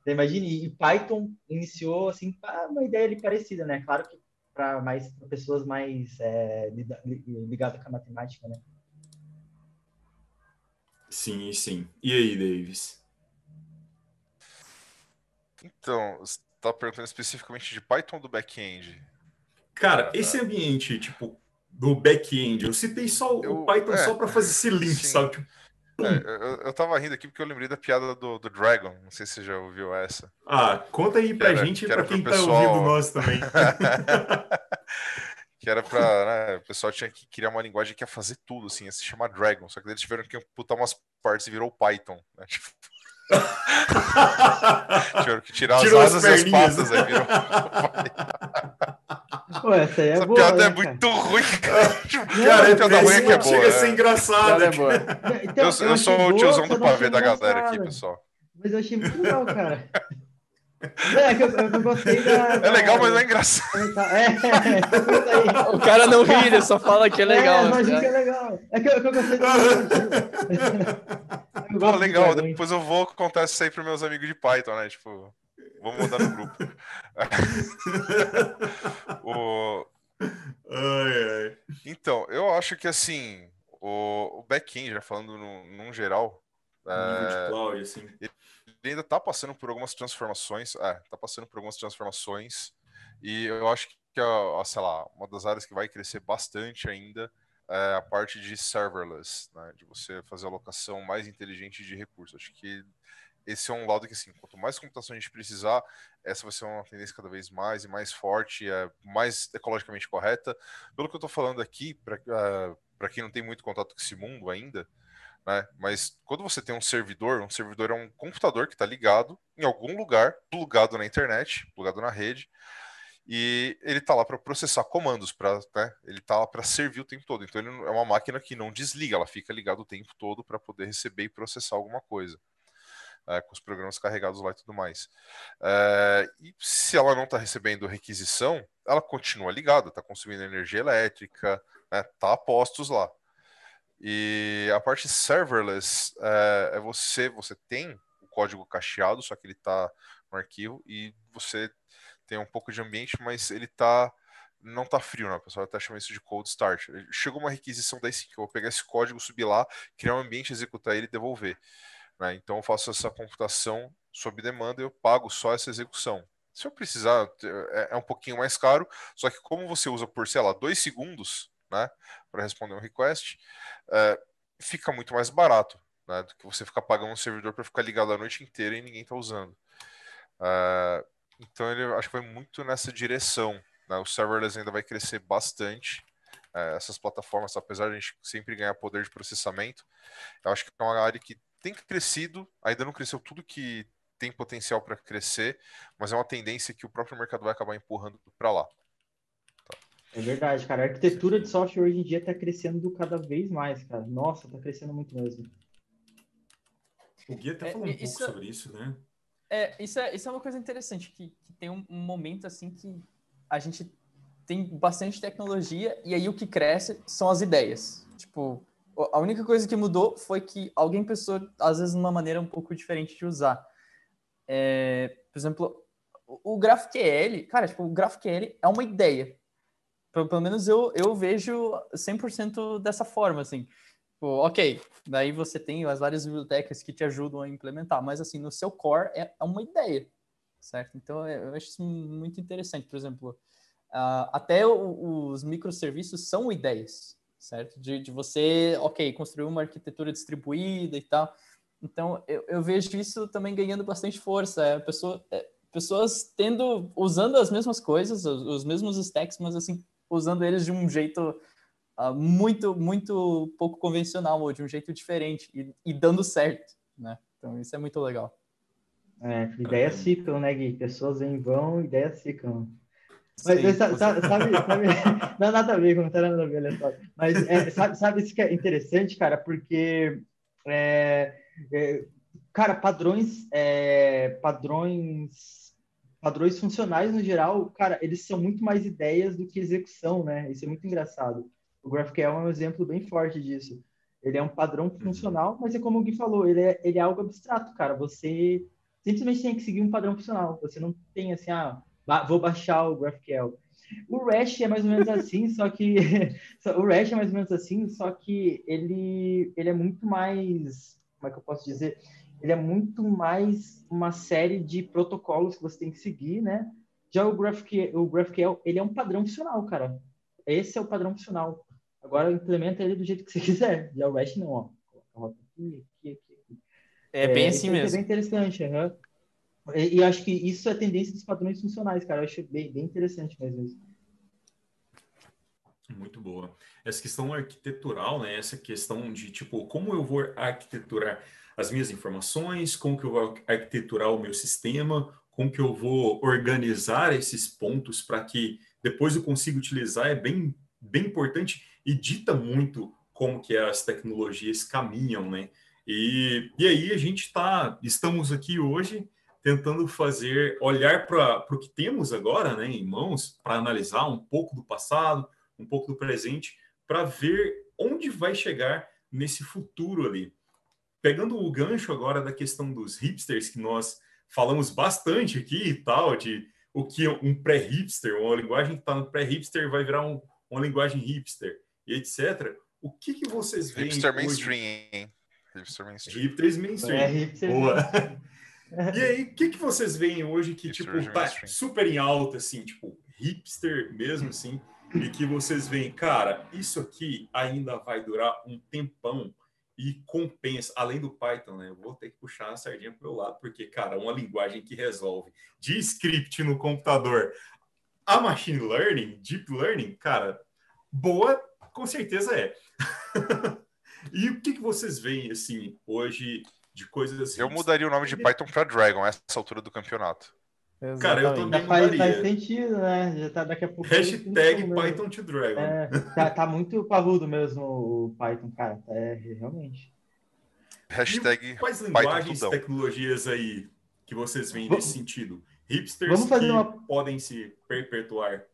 Speaker 2: Então, imagine, e Python iniciou assim, uma ideia ali parecida, né? Claro que para pessoas mais ligadas com a matemática, né?
Speaker 1: Sim, sim. E aí, Davis?
Speaker 3: Então, você está perguntando especificamente de Python ou do back-end?
Speaker 1: Cara, esse ambiente, tipo, do back-end, eu citei só o Python só para fazer esse link,
Speaker 3: sim.
Speaker 1: sabe? Tipo,
Speaker 3: eu tava rindo aqui porque eu lembrei da piada do Dragon. Não sei se você já ouviu essa.
Speaker 1: Conta aí pra gente e pra quem tá ouvindo nós também.
Speaker 3: Que era pra, né, o pessoal tinha que criar uma linguagem que ia fazer tudo, assim, ia se chamar Dragon. Só que eles tiveram que amputar umas partes e virou Python, né? Tipo... tiveram que tirar as asas e as patas, aí virou
Speaker 2: Pô, essa aí é
Speaker 3: essa
Speaker 2: boa,
Speaker 3: piada
Speaker 2: né,
Speaker 3: é muito ruim, cara.
Speaker 1: Cara,
Speaker 3: piada ruim é que é boa.
Speaker 1: Chega a ser engraçado.
Speaker 4: É boa.
Speaker 2: Então,
Speaker 3: eu sou o tiozão do pavê da galera aqui,
Speaker 2: engraçado.
Speaker 3: pessoal.
Speaker 2: Mas eu achei muito legal, cara. Eu gostei da...
Speaker 3: É legal, mas não é engraçado.
Speaker 4: O cara não ri, ele só fala que é legal.
Speaker 2: Mas que é legal. É que eu gostei do...
Speaker 3: Pô, legal, depois eu vou contar isso aí pros meus amigos de Python, né? Tipo, vamos mandar no grupo. Então, eu acho que assim, o back-end, já falando num geral,
Speaker 1: nível de cloud, assim.
Speaker 3: Ele ainda tá passando por algumas transformações. E eu acho que sei lá, uma das áreas que vai crescer bastante ainda é a parte de serverless, né? De você fazer alocação mais inteligente de recursos. Acho que esse é um lado que, assim, quanto mais computação a gente precisar, essa vai ser uma tendência cada vez mais e mais forte, mais ecologicamente correta. Pelo que eu estou falando aqui, para quem não tem muito contato com esse mundo ainda, né? Mas quando você tem um servidor é um computador que está ligado em algum lugar, plugado na internet, plugado na rede, e ele está lá para processar comandos, né? Ele está lá para servir o tempo todo. Então ele é uma máquina que não desliga, ela fica ligada o tempo todo para poder receber e processar alguma coisa. Com os programas carregados lá e tudo mais. E se ela não está recebendo requisição, ela continua ligada, está consumindo energia elétrica, está a postos lá. E a parte serverless você tem o código cacheado, só que ele está no arquivo e você tem um pouco de ambiente, mas ele não está frio, né? O pessoal até chama isso de cold start. Chegou uma requisição daí sim, que eu vou pegar esse código, subir lá, criar um ambiente, executar ele e devolver. Né? Então eu faço essa computação sob demanda e eu pago só essa execução. Se eu precisar, é um pouquinho mais caro, só que como você usa por, sei lá, 2 segundos, né, para responder um request, fica muito mais barato, né, do que você ficar pagando um servidor para ficar ligado a noite inteira e ninguém está usando. Então ele acho que vai muito nessa direção. Né? O serverless ainda vai crescer bastante. Essas plataformas, apesar de a gente sempre ganhar poder de processamento, eu acho que é uma área que tem crescido, ainda não cresceu tudo que tem potencial para crescer, mas é uma tendência que o próprio mercado vai acabar empurrando para lá. Tá.
Speaker 2: É verdade, cara. A arquitetura de software hoje em dia está crescendo cada vez mais, cara. Nossa, está crescendo muito mesmo.
Speaker 1: O Gui até falou um pouco sobre isso, né?
Speaker 4: Isso é uma coisa interessante, que tem um momento assim que a gente tem bastante tecnologia e aí o que cresce são as ideias. Tipo, a única coisa que mudou foi que alguém pensou, às vezes, numa maneira um pouco diferente de usar. Por exemplo, o GraphQL, cara, tipo, o GraphQL é uma ideia. Pelo menos eu vejo 100% dessa forma, assim. Tipo, ok, daí você tem as várias bibliotecas que te ajudam a implementar, mas, assim, no seu core é uma ideia, certo? Então, eu acho isso muito interessante. Por exemplo, até os microserviços são ideias, certo? De você, ok, construir uma arquitetura distribuída e tal. Então, eu vejo isso também ganhando bastante força. Pessoas usando as mesmas coisas, os mesmos stacks, mas assim, usando eles de um jeito muito, muito pouco convencional, ou de um jeito diferente, e dando certo, né? Então, isso é muito legal.
Speaker 2: Ideias ficam, né, Gui? Pessoas vêm e vão, ideias ficam. Mas
Speaker 4: Sim,
Speaker 2: sabe, não, nada a ver, não tem nada a ver, aleatório. Mas sabe isso que é interessante, cara, porque, cara, padrões funcionais no geral, cara, eles são muito mais ideias do que execução, né? Isso é muito engraçado. O GraphQL é um exemplo bem forte disso. Ele é um padrão funcional, mas é como o Gui falou, ele é algo abstrato, cara. Você simplesmente tem que seguir um padrão funcional. Você não tem assim, vou baixar o GraphQL. O REST é mais ou menos assim, só que o REST é mais ou menos assim, só que ele é muito mais, como é que eu posso dizer? Ele é muito mais uma série de protocolos que você tem que seguir, né? Já o GraphQL, ele é um padrão funcional, cara. Esse é o padrão funcional. Agora implementa ele do jeito que você quiser. Já o REST não, ó. Coloca aqui.
Speaker 4: É bem assim
Speaker 2: isso
Speaker 4: mesmo.
Speaker 2: É bem interessante, né? E acho que isso é a tendência dos padrões funcionais, cara. Eu acho bem interessante mesmo isso.
Speaker 1: Muito boa. Essa questão arquitetural, né? Essa questão de, tipo, como eu vou arquiteturar as minhas informações, como que eu vou arquiteturar o meu sistema, como que eu vou organizar esses pontos para que depois eu consiga utilizar, é bem, bem importante e dita muito como que as tecnologias caminham, né? E aí estamos aqui hoje tentando olhar para o que temos agora, né, em mãos, para analisar um pouco do passado, um pouco do presente, para ver onde vai chegar nesse futuro ali. Pegando o gancho agora da questão dos hipsters, que nós falamos bastante aqui e tal, de o que é um pré-hipster, uma linguagem que está no pré-hipster vai virar uma linguagem hipster, e etc. O que vocês veem
Speaker 3: Hipster
Speaker 1: hoje?
Speaker 3: mainstream, hein? Hipster mainstream.
Speaker 1: Hipsters mainstream.
Speaker 2: Hipster.
Speaker 1: Boa. E aí, o que vocês veem hoje que,
Speaker 3: Hipster
Speaker 1: tipo, tá
Speaker 3: mainstream.
Speaker 1: super em alta, assim, tipo, hipster mesmo, assim, e que vocês veem, cara, isso aqui ainda vai durar um tempão e compensa, além do Python, né? Eu vou ter que puxar a sardinha pro meu lado, porque, cara, uma linguagem que resolve de script no computador a machine learning, deep learning, cara, boa, com certeza é. E o que vocês veem, assim, hoje de coisas...
Speaker 3: Eu mudaria o nome de Python para Dragon a essa altura do campeonato.
Speaker 4: Exatamente.
Speaker 1: Cara, eu também
Speaker 2: Já faz mais
Speaker 1: mudaria.
Speaker 2: sentido, né? Já tá daqui a pouco.
Speaker 1: Hashtag Python to Dragon.
Speaker 2: Tá muito parrudo mesmo o Python, cara. Realmente.
Speaker 3: Hashtag
Speaker 1: E quais
Speaker 3: Python
Speaker 1: linguagens,
Speaker 3: tudão.
Speaker 1: tecnologias aí que vocês veem nesse sentido? Hipsters
Speaker 2: Vamos fazer
Speaker 1: que podem se perpetuar.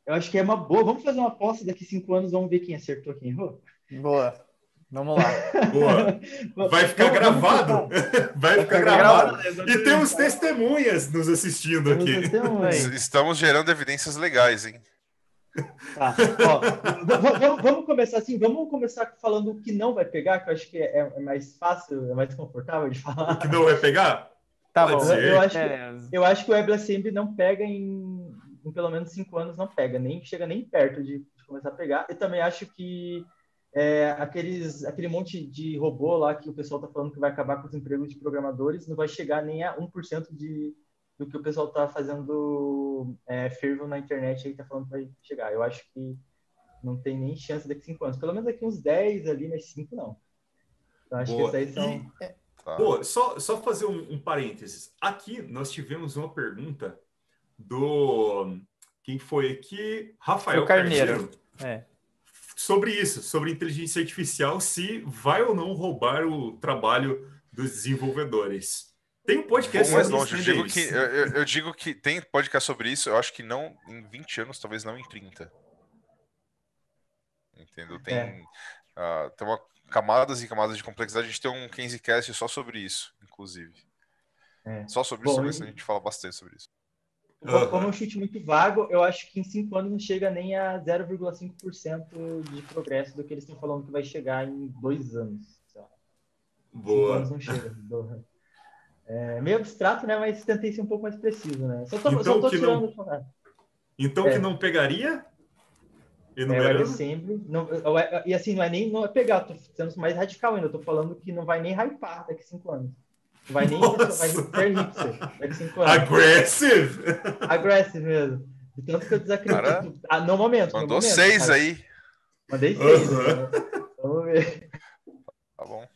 Speaker 2: Eu acho que é uma boa. Vamos fazer uma aposta daqui 5 anos, vamos ver quem acertou, quem errou.
Speaker 4: Boa. Vamos lá.
Speaker 1: Boa. Vai ficar gravado. Vai ficar gravado. E temos testemunhas nos assistindo aqui.
Speaker 3: Estamos gerando evidências legais, hein?
Speaker 2: Tá. Ó, vamos começar assim. Vamos começar falando o que não vai pegar, que eu acho que é mais fácil, é mais confortável de falar.
Speaker 1: O que não vai pegar?
Speaker 4: Tá bom.
Speaker 2: Eu acho que o WebAssembly não pega em pelo menos 5 anos, não pega, nem chega nem perto de começar a pegar. Eu também acho que aquele monte de robô lá que o pessoal está falando que vai acabar com os empregos de programadores não vai chegar nem a 1% do que o pessoal está fazendo fervo na internet aí, está falando que vai chegar. Eu acho que não tem nem chance daqui a 5 anos. Pelo menos daqui uns 10 ali, mas 5 não. Então, acho que esses aí são...
Speaker 1: Boa, só fazer um parênteses. Aqui nós tivemos uma pergunta do... Quem foi aqui? Rafael Carneiro. Sobre isso, sobre inteligência artificial, se vai ou não roubar o trabalho dos desenvolvedores. Tem um podcast
Speaker 3: mais longe. Eu digo que tem podcast sobre isso, eu acho que não em 20 anos, talvez não em 30. Entendeu? Tem camadas e camadas de complexidade. A gente tem um Kensecast só sobre isso, inclusive. Só sobre isso, a gente fala bastante sobre isso.
Speaker 2: Como um chute muito vago, eu acho que em 5 anos não chega nem a 0,5% de progresso do que eles estão falando que vai chegar em 2 anos. 5 anos não chega. É meio abstrato, né? Mas tentei ser um pouco mais preciso, né? Só tô tirando...
Speaker 1: Então que não pegaria?
Speaker 2: WebAssembly. E assim, não é pegar, tô sendo mais radical ainda. Eu tô falando que não vai nem hypar daqui a 5 anos. Não vai nem vai ser hipster daqui a 5 anos. Aggressive mesmo. De tanto que eu desacredito. No momento.
Speaker 3: Mandou 6 aí.
Speaker 2: Mandei 6. Vamos ver.
Speaker 3: Tá bom.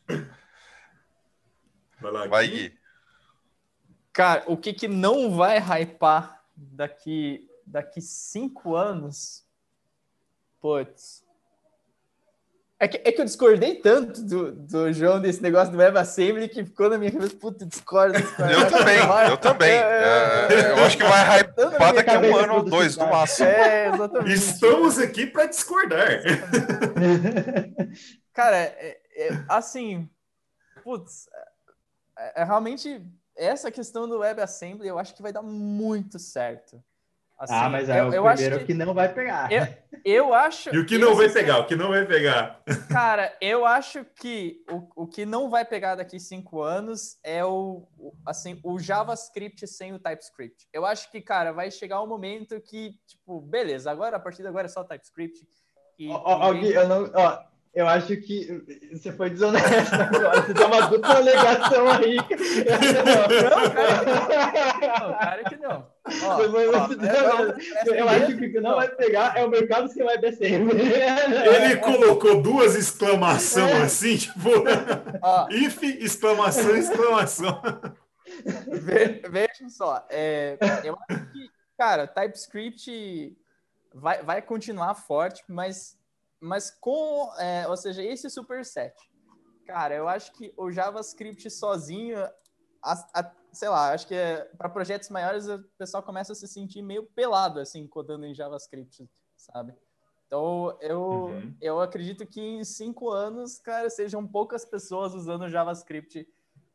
Speaker 1: Vai lá,
Speaker 3: Vai,
Speaker 1: Gui.
Speaker 3: Gui.
Speaker 4: Cara, o que não vai hypar daqui 5 anos? Putz. É que eu discordei tanto do João desse negócio do WebAssembly que ficou na minha cabeça, puta, discordo.
Speaker 3: Eu também. Eu acho que vai hypar daqui a um ano ou 2, no máximo.
Speaker 4: Exatamente.
Speaker 1: Estamos aqui para discordar.
Speaker 4: Cara, assim, putz, realmente essa questão do WebAssembly eu acho que vai dar muito certo. Assim,
Speaker 2: mas
Speaker 4: eu
Speaker 2: o
Speaker 4: acho
Speaker 2: primeiro que não vai pegar.
Speaker 4: Eu acho...
Speaker 1: E o que não vai pegar? O que não vai pegar?
Speaker 4: Cara, eu acho que o que não vai pegar daqui 5 anos é o JavaScript sem o TypeScript. Eu acho que, cara, vai chegar um momento que, tipo, beleza, agora, a partir de agora é só TypeScript.
Speaker 2: Gui, eu acho que você foi desonesto agora. Você deu uma dupla alegação aí.
Speaker 4: Não, cara que não.
Speaker 2: Eu acho que o que não vai pegar é o mercado sem WebAssembly.
Speaker 1: Ele colocou 2 exclamações assim, tipo, if, exclamação, exclamação.
Speaker 4: Vejam só, eu acho que, cara, TypeScript vai continuar forte, mas com, ou seja, esse superset. Cara, eu acho que o JavaScript sozinho, sei lá, acho que para projetos maiores o pessoal começa a se sentir meio pelado, assim, codando em JavaScript, sabe? Então, eu acredito que em 5 anos, cara, sejam poucas pessoas usando JavaScript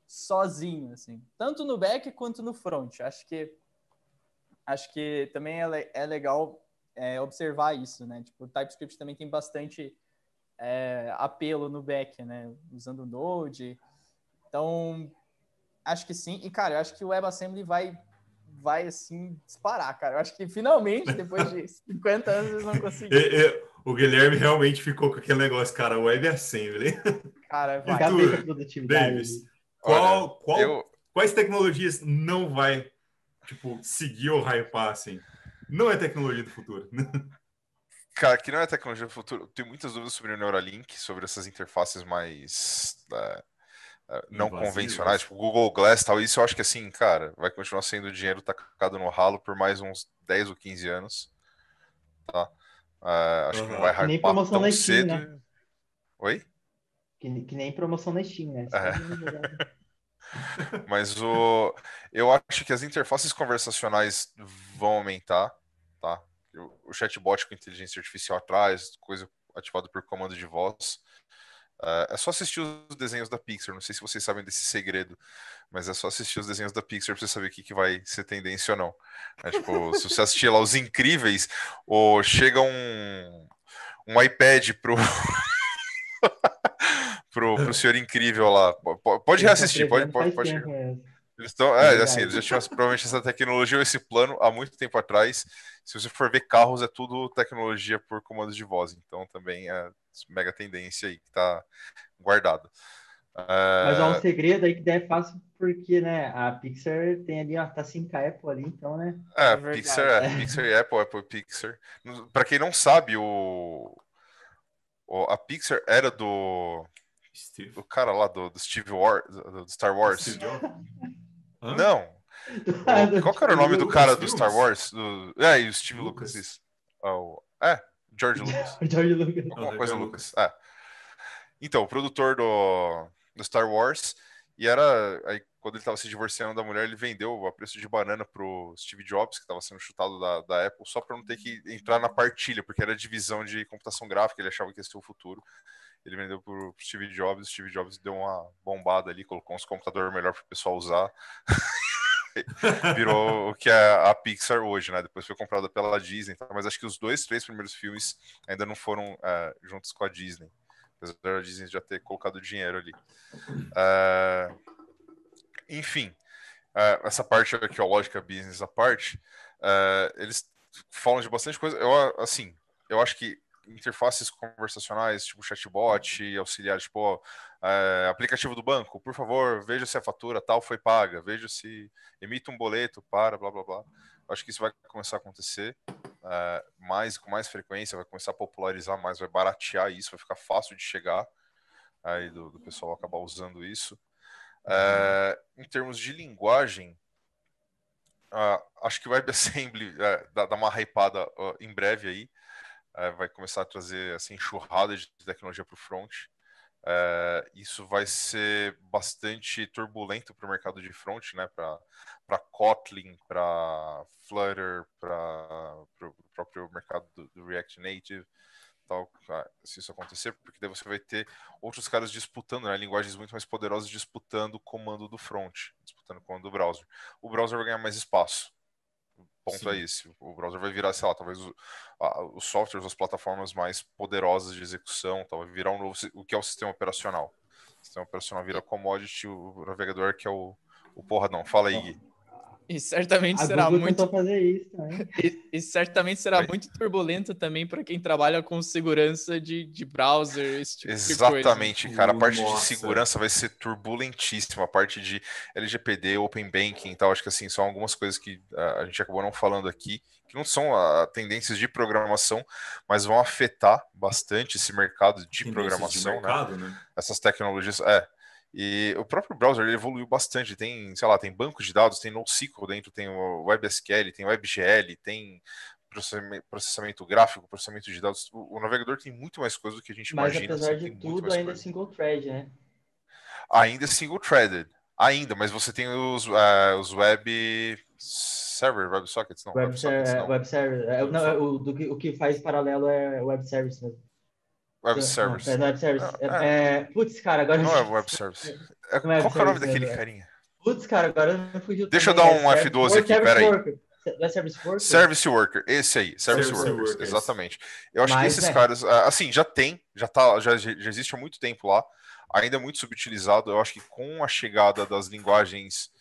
Speaker 4: sozinho, assim. Tanto no back quanto no front. Acho que também é legal observar isso, né? Tipo, o TypeScript também tem bastante apelo no back, né? Usando o Node. Então, acho que sim. E, cara, eu acho que o WebAssembly vai assim, disparar, cara. Eu acho que, finalmente, depois de 50 anos, eles vão conseguir.
Speaker 1: O Guilherme realmente ficou com aquele negócio, cara, WebAssembly.
Speaker 4: Cara, vai.
Speaker 2: Cadê a produtividade?
Speaker 1: Davis,
Speaker 3: Olha,
Speaker 1: quais tecnologias não vai, tipo, seguir ou hypar, assim? Não é tecnologia do futuro.
Speaker 3: Cara, que não é tecnologia do futuro. Eu tenho muitas dúvidas sobre o Neuralink, sobre essas interfaces mais não
Speaker 1: Invasivas.
Speaker 3: convencionais, tipo Google Glass e tal. Isso eu acho que, assim, cara, vai continuar sendo dinheiro tacado no ralo por mais uns 10 ou 15 anos. Tá? Acho que não vai
Speaker 2: Que nem
Speaker 3: hypar
Speaker 2: promoção
Speaker 3: tão
Speaker 2: na Steam,
Speaker 3: cedo.
Speaker 2: né?
Speaker 3: Oi?
Speaker 2: Que nem promoção na Steam, né?
Speaker 3: Mas eu acho que as interfaces conversacionais vão aumentar, tá? O chatbot com inteligência artificial atrás, coisa ativada por comando de voz. É só assistir os desenhos da Pixar. Não sei se vocês sabem desse segredo, mas é só assistir os desenhos da Pixar pra você saber o que vai ser tendência ou não. Tipo, se você assistir lá Os Incríveis, ou chega um iPad pro Senhor Incrível lá. Pode reassistir, pode. Eles estão, assim, eles já tinham provavelmente essa tecnologia ou esse plano há muito tempo atrás. Se você for ver carros, é tudo tecnologia por comandos de voz. Então também é mega tendência aí que tá guardada.
Speaker 2: Mas há um segredo aí que daí é fácil porque, né, a Pixar tem ali, ó, tá 5 Apple ali, então, né?
Speaker 3: Pixar e Apple Pixar. Pra quem não sabe, a Pixar era do cara lá do Steve Wars, do Star Wars.
Speaker 1: Steve Jobs?
Speaker 3: Não. Qual que era o nome do cara do Star Wars? E o Steve Lucas, isso. George Lucas.
Speaker 2: George Lucas.
Speaker 3: Alguma coisa Lucas. Então, o produtor do Star Wars, e aí, quando ele estava se divorciando da mulher, ele vendeu a preço de banana pro Steve Jobs, que estava sendo chutado da Apple, só para não ter que entrar na partilha, porque era divisão de computação gráfica, ele achava que ia ser o futuro. Ele vendeu pro Steve Jobs, o Steve Jobs deu uma bombada ali, colocou uns computadores melhor para o pessoal usar. Virou o que é a Pixar hoje, né? Depois foi comprada pela Disney, mas acho que os 3 primeiros filmes ainda não foram juntos com a Disney, apesar da Disney já ter colocado dinheiro ali. Enfim, essa parte arqueológica, business à parte, eles falam de bastante coisa. Eu acho que interfaces conversacionais, tipo chatbot, auxiliar, tipo, aplicativo do banco, por favor, veja se a fatura tal foi paga, veja se emite um boleto para, blá, blá, blá. Acho que isso vai começar a acontecer com mais frequência, vai começar a popularizar mais, vai baratear isso, vai ficar fácil de chegar aí do pessoal acabar usando isso. Em termos de linguagem, acho que o WebAssembly dá uma hypada em breve aí. Vai começar a trazer essa enxurrada de tecnologia para o front. Isso vai ser bastante turbulento para o mercado de front, né? Para Kotlin, para Flutter, para o próprio mercado do React Native. Tal, se isso acontecer, porque daí você vai ter outros caras disputando, né, linguagens muito mais poderosas disputando o comando do front, disputando o comando do browser. O browser vai ganhar mais espaço. O ponto é esse. O browser vai virar, sei lá, talvez os softwares, as plataformas mais poderosas de execução, tal, vai virar o que é o sistema operacional. O sistema operacional vira commodity, o navegador que é o porradão. Fala aí, Gui.
Speaker 5: E certamente
Speaker 2: A
Speaker 5: será
Speaker 2: Google
Speaker 5: muito.
Speaker 2: tentou fazer isso também.
Speaker 5: E certamente será
Speaker 3: Vai.
Speaker 5: muito turbulento também para quem trabalha com segurança de browser, esse tipo de coisa.
Speaker 3: Exatamente, cara. A parte de
Speaker 1: Nossa.
Speaker 3: segurança vai ser turbulentíssima. A parte de LGPD, Open Banking e tal. Acho que assim, são algumas coisas que a gente acabou não falando aqui, que não são tendências de programação, mas vão afetar bastante esse mercado de
Speaker 1: Tendências
Speaker 3: programação,
Speaker 1: de mercado, né?
Speaker 3: Essas tecnologias. E o próprio browser ele evoluiu bastante. Tem, sei lá, tem bancos de dados, tem NoSQL dentro, tem o WebSQL, tem WebGL, tem processamento gráfico, processamento de dados. O navegador tem muito mais coisa do que a gente
Speaker 2: Mas
Speaker 3: imagina.
Speaker 2: apesar
Speaker 3: Assim,
Speaker 2: de
Speaker 3: tem muito
Speaker 2: tudo,
Speaker 3: mais
Speaker 2: ainda é
Speaker 3: coisa.
Speaker 2: single thread, né?
Speaker 3: Ainda é single-threaded. Ainda, mas você tem os web server, WebSockets, não. WebSockets não.
Speaker 2: Web service. Não, o que faz paralelo é web service mesmo.
Speaker 3: Web
Speaker 2: Não,
Speaker 3: servers.
Speaker 2: não é web service. Putz, cara, agora
Speaker 3: Não é
Speaker 2: eu
Speaker 3: web service.
Speaker 2: Não é
Speaker 3: Qual que é o nome
Speaker 2: service
Speaker 3: daquele
Speaker 2: mesmo.
Speaker 3: carinha?
Speaker 2: Putz, cara, agora me fugiu
Speaker 3: Deixa eu
Speaker 2: também.
Speaker 3: dar um F12 aqui,
Speaker 2: Service
Speaker 3: peraí.
Speaker 2: worker. Não é service worker?
Speaker 3: Service worker, esse aí, service
Speaker 1: Service
Speaker 3: workers,
Speaker 1: workers.
Speaker 3: exatamente. Eu acho que
Speaker 2: Mas,
Speaker 3: esses caras, assim, já existe há muito tempo lá, ainda é muito subutilizado. Eu acho que com a chegada das linguagens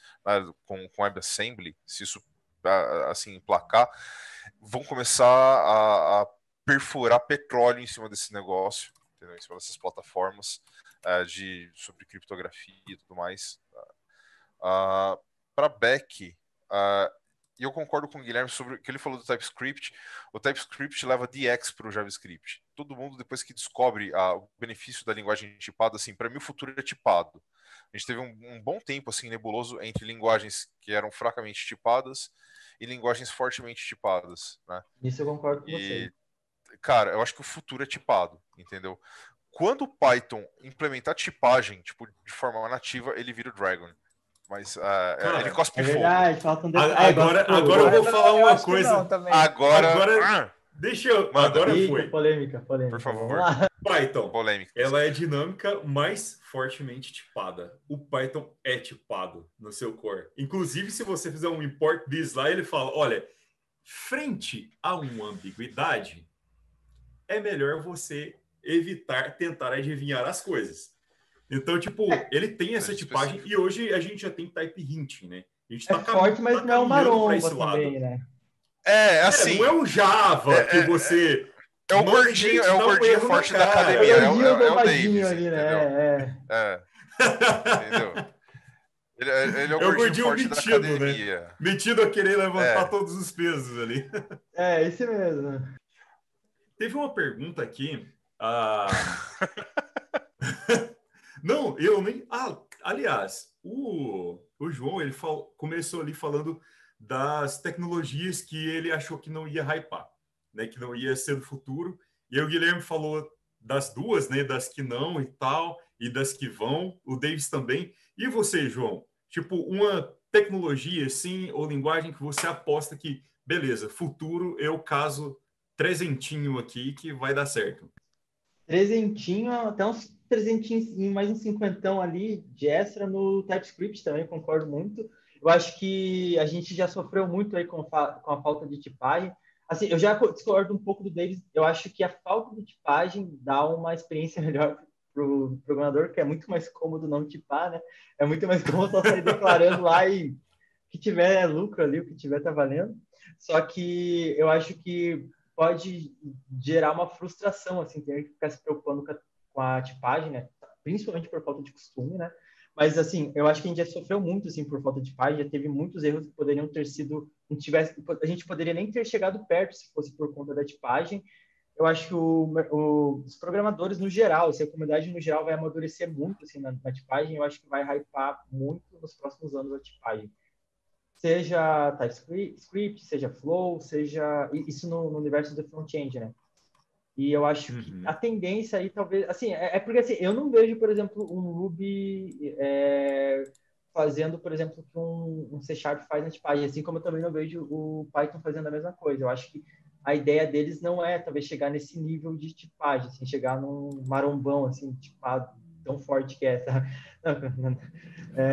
Speaker 3: com WebAssembly, se isso assim emplacar, vão começar a perfurar petróleo em cima desse negócio, entendeu? Em cima dessas plataformas sobre criptografia e tudo mais. Para back, e eu concordo com o Guilherme sobre o que ele falou do TypeScript. O TypeScript leva DX para o JavaScript. Todo mundo, depois que descobre o benefício da linguagem tipada, assim, para mim o futuro é tipado. A gente teve um bom tempo assim nebuloso entre linguagens que eram fracamente tipadas e linguagens fortemente tipadas, né?
Speaker 2: Isso eu concordo com você.
Speaker 3: Cara, eu acho que o futuro é tipado, entendeu? Quando o Python implementar tipagem, tipo, de forma nativa, ele vira o Dragon. Mas
Speaker 1: Cara,
Speaker 3: ele cospe
Speaker 2: É
Speaker 3: fogo.
Speaker 2: verdade, falta um detalhe.
Speaker 1: Agora eu vou falar
Speaker 5: Eu
Speaker 1: uma
Speaker 5: acho que
Speaker 1: coisa.
Speaker 5: não, também.
Speaker 3: Agora,
Speaker 1: Deixa eu.
Speaker 3: Manda.
Speaker 1: Agora
Speaker 2: Eita,
Speaker 1: foi.
Speaker 2: polêmica.
Speaker 3: por favor,
Speaker 2: Vamos lá.
Speaker 1: Python.
Speaker 3: polêmica.
Speaker 1: Ela é dinâmica, mas fortemente tipada. O Python é tipado no seu core. Inclusive, se você fizer um import this lá, ele fala: olha, frente a uma ambiguidade, é melhor você tentar adivinhar as coisas. Então, tipo, ele tem essa tipagem e hoje a gente já tem type hint, né? A gente
Speaker 2: É forte, mas não é uma maromba também, né?
Speaker 3: Assim.
Speaker 1: Não é o Java que você.
Speaker 3: É o gordinho,
Speaker 1: dá um
Speaker 3: gordinho
Speaker 1: erro
Speaker 3: forte
Speaker 1: na
Speaker 3: da
Speaker 1: cara.
Speaker 3: academia.
Speaker 2: É o gordinho
Speaker 3: É o
Speaker 2: bombadinho
Speaker 3: Davis,
Speaker 2: ali,
Speaker 3: entendeu?
Speaker 2: né?
Speaker 3: Entendeu? Ele é o
Speaker 1: É o
Speaker 3: gordinho
Speaker 1: gordinho
Speaker 3: forte da
Speaker 1: metido, né?
Speaker 3: academia.
Speaker 1: Metido a querer levantar todos os pesos ali.
Speaker 2: É, esse mesmo.
Speaker 1: Teve uma pergunta aqui. Não, eu nem. Aliás, o João ele começou ali falando das tecnologias que ele achou que não ia hypar, né? Que não ia ser do futuro. E aí o Guilherme falou das duas, né? Das que não e tal, e das que vão. O Davis também. E você, João? Tipo, uma tecnologia, assim, ou linguagem que você aposta que, beleza, futuro eu caso trezentinho aqui que vai dar certo.
Speaker 2: Trezentinho, até uns trezentinhos, mais uns cinquentão ali de extra no TypeScript também, concordo muito. Eu acho que a gente já sofreu muito aí com a falta de tipagem. Assim, eu já discordo um pouco do Davis. Eu acho que a falta de tipagem dá uma experiência melhor para o programador, que é muito mais cômodo não tipar, né? É muito mais cômodo só sair declarando lá e o que tiver é lucro ali, o que tiver tá valendo. Só que eu acho que pode gerar uma frustração, assim, ter que ficar se preocupando com a tipagem, né? Principalmente por falta de costume, né? Mas, assim, eu acho que a gente já sofreu muito, assim, por falta de tipagem, já teve muitos erros que poderiam ter sido, a gente poderia nem ter chegado perto se fosse por conta da tipagem. eu acho que os programadores no geral, assim, a comunidade no geral vai amadurecer muito assim, na tipagem, eu acho que vai hypar muito nos próximos anos a tipagem. Seja TypeScript, seja Flow, seja... Isso no universo do front-end, né? E eu acho que a tendência aí talvez... Assim, porque assim, eu não vejo, por exemplo, um Ruby fazendo, por exemplo, o que um C# faz na tipagem, assim como eu também não vejo o Python fazendo a mesma coisa. Eu acho que a ideia deles não é, talvez, chegar nesse nível de tipagem, assim, chegar num marombão, assim, tipado, tão forte que é, sabe?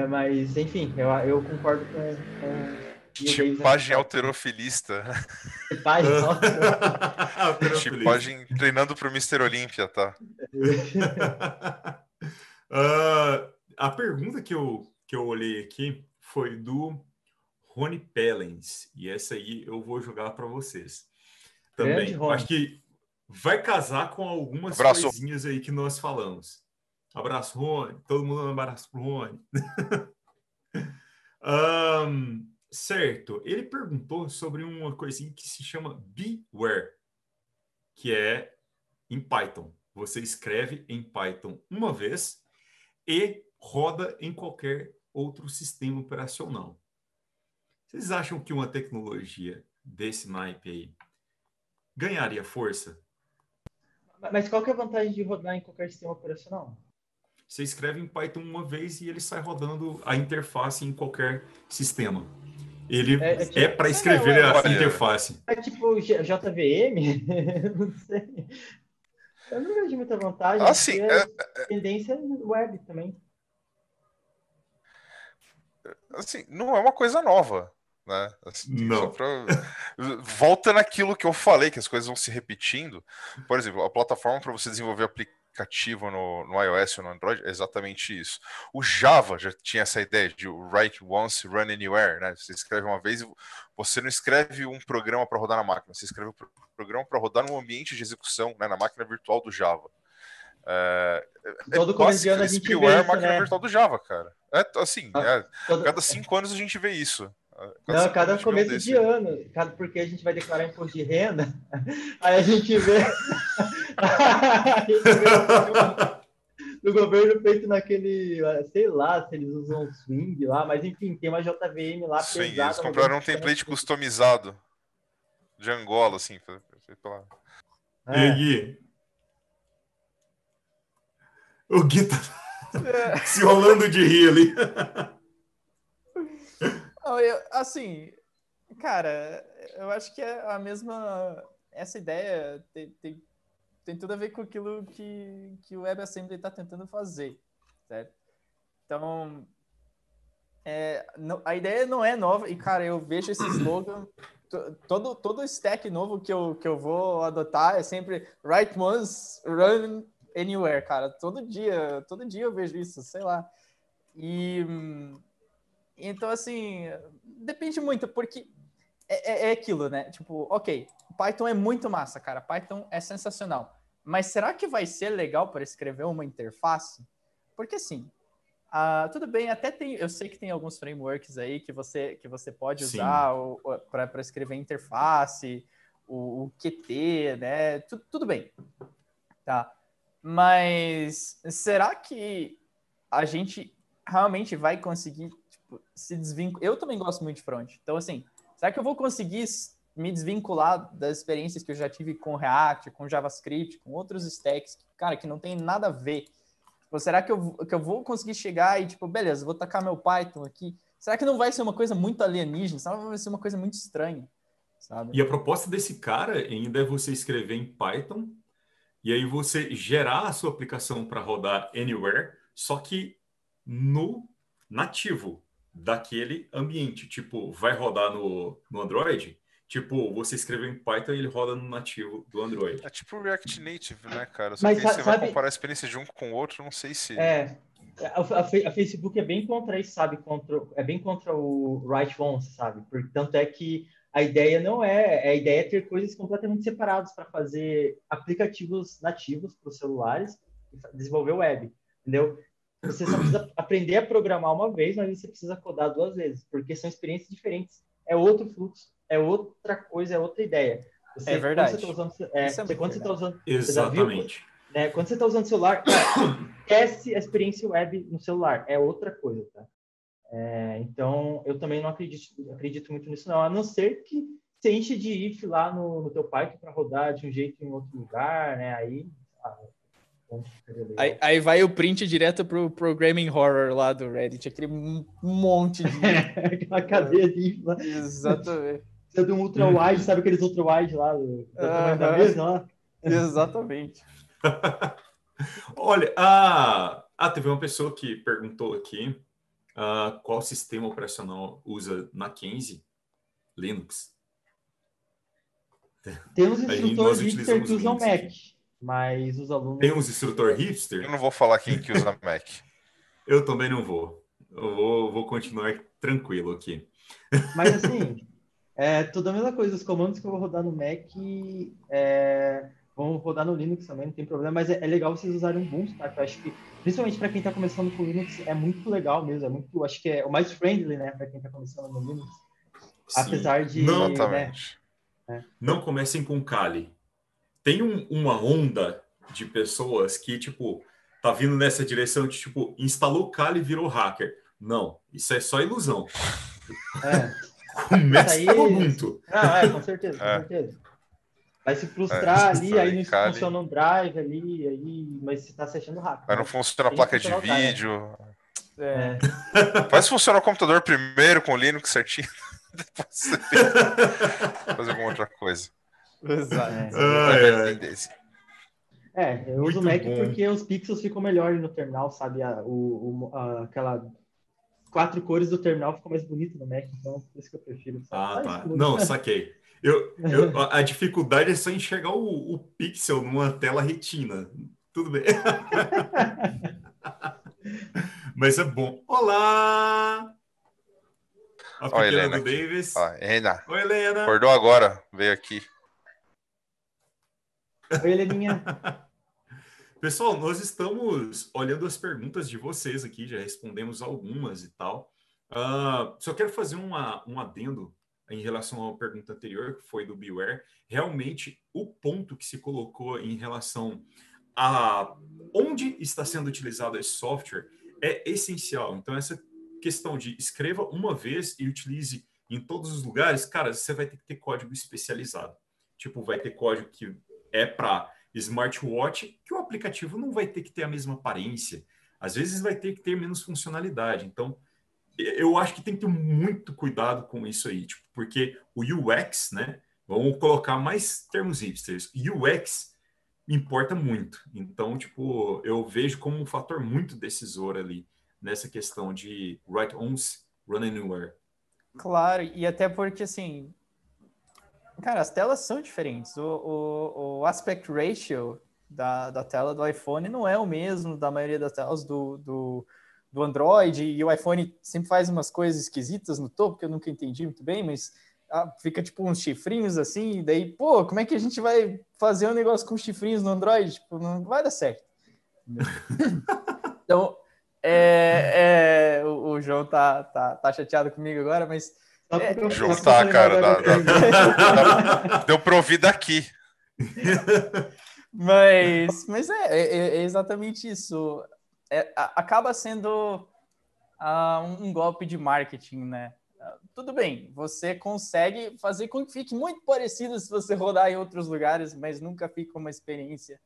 Speaker 2: Mas, enfim, eu concordo com o Davis nessa
Speaker 3: Tipagem
Speaker 2: parte.
Speaker 3: alterofilista.
Speaker 2: Tipagem,
Speaker 3: Tipagem treinando pro Mr. Olímpia, tá?
Speaker 1: A pergunta que eu olhei aqui foi do Rony Pellens, e essa aí eu vou jogar para vocês
Speaker 2: Grande
Speaker 1: também.
Speaker 2: Rony.
Speaker 1: Acho que vai casar com algumas
Speaker 3: Abraço.
Speaker 1: coisinhas aí que nós falamos. Abraço, Rony. Todo mundo um abraço pro Rony. Certo. Ele perguntou sobre uma coisinha que se chama Beware, que é em Python. Você escreve em Python uma vez e roda em qualquer outro sistema operacional. Vocês acham que uma tecnologia desse naipe aí ganharia força?
Speaker 2: Mas qual que é a vantagem de rodar em qualquer sistema operacional?
Speaker 1: Você escreve em Python uma vez e ele sai rodando a interface em qualquer sistema. Ele é para escrever a interface.
Speaker 2: É tipo JVM? Não sei. Eu não vejo muita vantagem.
Speaker 3: Assim,
Speaker 2: tendência é web também.
Speaker 3: Assim, não é uma coisa nova, né? Assim,
Speaker 1: não.
Speaker 3: Volta naquilo que eu falei, que as coisas vão se repetindo. Por exemplo, a plataforma para você desenvolver aplicativo no iOS ou no Android é exatamente isso. O Java já tinha essa ideia de write once, run anywhere, né? Você escreve uma vez e você não escreve um programa para rodar na máquina, você escreve um programa para rodar num ambiente de execução, né, na máquina virtual do Java.
Speaker 2: Todo começo de ano a gente vê isso,
Speaker 3: máquina
Speaker 2: né?
Speaker 3: virtual do Java, cara. Cada 5 anos a gente vê isso.
Speaker 2: Cada começo de ano, porque a gente vai declarar imposto de renda, aí a gente vê do governo feito naquele, sei lá, se eles usam Swing lá, mas enfim, tem uma JVM lá
Speaker 3: Swing,
Speaker 2: pesada.
Speaker 3: eles compraram um template customizado de Angola, assim.
Speaker 1: E aí, Gui? O Gui tá se rolando de rir ali.
Speaker 4: Assim, cara, eu acho que é a mesma... Essa ideia tem tudo a ver com aquilo que o WebAssembly está tentando fazer, certo? Então, a ideia não é nova, e, cara, eu vejo esse slogan, todo stack novo que eu vou adotar é sempre write once, run anywhere, cara. Todo dia eu vejo isso, sei lá. Então, assim, depende muito, porque é aquilo, né? Tipo, ok, Python é muito massa, cara. Python é sensacional. Mas será que vai ser legal para escrever uma interface? Porque, assim, tudo bem, eu sei que tem alguns frameworks aí que você pode usar para escrever interface, o Qt, né? Tudo bem, tá? Mas será que a gente realmente vai conseguir se desvincular? Eu também gosto muito de front. Então, assim, será que eu vou conseguir me desvincular das experiências que eu já tive com React, com JavaScript, com outros stacks, cara, que não tem nada a ver? Tipo, será que eu vou conseguir chegar e, tipo, beleza, vou tacar meu Python aqui? Será que não vai ser uma coisa muito alienígena? Será que vai ser uma coisa muito estranha? Sabe?
Speaker 1: E a proposta desse cara ainda é você escrever em Python e aí você gerar a sua aplicação para rodar anywhere, só que no nativo daquele ambiente. Tipo, vai rodar no Android? Tipo, você escreveu em Python e ele roda no nativo do Android.
Speaker 3: É tipo React Native, né, cara? Só
Speaker 2: Mas
Speaker 3: que aí você vai comparar a experiência de um com o outro, não sei se...
Speaker 2: A Facebook é bem contra isso, sabe? É bem contra o write once, sabe? Portanto, é que a ideia não é... A ideia é ter coisas completamente separadas para fazer aplicativos nativos para os celulares e desenvolver web, entendeu? Você só precisa aprender a programar uma vez, mas você precisa codar 2 vezes, porque são experiências diferentes. É outro fluxo, é outra coisa, é outra ideia. Você,
Speaker 4: verdade.
Speaker 2: Quando você tá usando,
Speaker 4: Isso é muito
Speaker 2: quando você tá usando,
Speaker 1: Exatamente.
Speaker 2: né, quando você tá usando celular, cara, esquece a experiência web no celular. É outra coisa, tá? Então, eu também não acredito muito nisso, não. A não ser que você enche de if lá no teu Python para rodar de um jeito em outro lugar, né? Aí,
Speaker 5: Aí vai o print direto pro Programming Horror lá do Reddit, aquele monte de...
Speaker 2: aquela cadeia de if lá.
Speaker 5: Exatamente.
Speaker 2: Você tem um ultra-wide, sabe aqueles ultra-wide lá, do tamanho da mesa lá?
Speaker 4: Exatamente.
Speaker 1: Olha, teve uma pessoa que perguntou aqui qual sistema operacional usa na Mackenzie Linux.
Speaker 2: Tem uns
Speaker 1: Nós
Speaker 2: instrutores hipster
Speaker 1: utilizamos
Speaker 2: que usam
Speaker 1: Linux
Speaker 2: Mac,
Speaker 1: aqui.
Speaker 2: mas os alunos...
Speaker 1: Tem uns instrutor
Speaker 3: Eu
Speaker 1: hipster?
Speaker 3: não vou falar quem que usa Mac.
Speaker 1: Eu também não vou. Eu vou continuar tranquilo aqui.
Speaker 2: Mas assim, tudo a mesma coisa. Os comandos que eu vou rodar no Mac vão rodar no Linux também, não tem problema. Mas é legal vocês usarem o Ubuntu, tá? Eu acho que, principalmente para quem está começando com Linux, é muito legal mesmo. Acho que é o mais friendly, né, para quem está começando no Linux.
Speaker 1: Sim.
Speaker 2: Apesar de...
Speaker 3: Exatamente.
Speaker 1: Não comecem com Kali. Tem uma onda de pessoas que, tipo, tá vindo nessa direção de, tipo, instalou Kali e virou hacker. Não, isso é só ilusão. Começa pelo Ubuntu.
Speaker 2: Não, com certeza, com certeza. Vai se frustrar ali, aí não
Speaker 3: Kali.
Speaker 2: funciona um drive ali, aí, mas você tá se achando rápido.
Speaker 3: Mas não funciona a placa de vídeo.
Speaker 4: É.
Speaker 3: Faz funcionar o computador primeiro com o Linux certinho. Depois você fazer alguma outra coisa.
Speaker 4: Exato.
Speaker 2: Eu uso o Mac porque os pixels ficam melhores no terminal, sabe? Aquela 4 cores do terminal ficam mais bonito no Mac, então por isso que eu prefiro.
Speaker 1: Tá. Não, saquei. A dificuldade é só enxergar o pixel numa tela retina. Tudo bem. Mas é bom. Olá! A pequena
Speaker 3: Helena
Speaker 1: do Davis.
Speaker 3: Helena.
Speaker 1: Oi, Helena.
Speaker 3: Acordou agora, veio aqui.
Speaker 2: Oi, Heleninha.
Speaker 1: Pessoal, nós estamos olhando as perguntas de vocês aqui, já respondemos algumas e tal. Só quero fazer um adendo em relação à pergunta anterior, que foi do Beware. Realmente, o ponto que se colocou em relação a onde está sendo utilizado esse software é essencial. Então, essa questão de escreva uma vez e utilize em todos os lugares, cara, você vai ter que ter código especializado. Tipo, vai ter código que é para smartwatch, que o aplicativo não vai ter que ter a mesma aparência. Às vezes vai ter que ter menos funcionalidade. Então, eu acho que tem que ter muito cuidado com isso aí, tipo, porque o UX, né? Vamos colocar mais termos hipsters. UX importa muito. Então, tipo, eu vejo como um fator muito decisor ali nessa questão de write once, run anywhere.
Speaker 4: Claro, e até porque, assim, cara, as telas são diferentes. O aspect ratio da tela do iPhone não é o mesmo da maioria das telas do Android, e o iPhone sempre faz umas coisas esquisitas no topo, que eu nunca entendi muito bem, mas fica tipo uns chifrinhos assim, e daí, como é que a gente vai fazer um negócio com chifrinhos no Android? Tipo, não vai dar certo. Então, o João tá chateado comigo agora, mas...
Speaker 3: João tá, cara, deu pra ouvir daqui.
Speaker 4: Mas é exatamente isso. Acaba sendo um golpe de marketing, né? Tudo bem, você consegue fazer com que fique muito parecido se você rodar em outros lugares, mas nunca fica uma experiência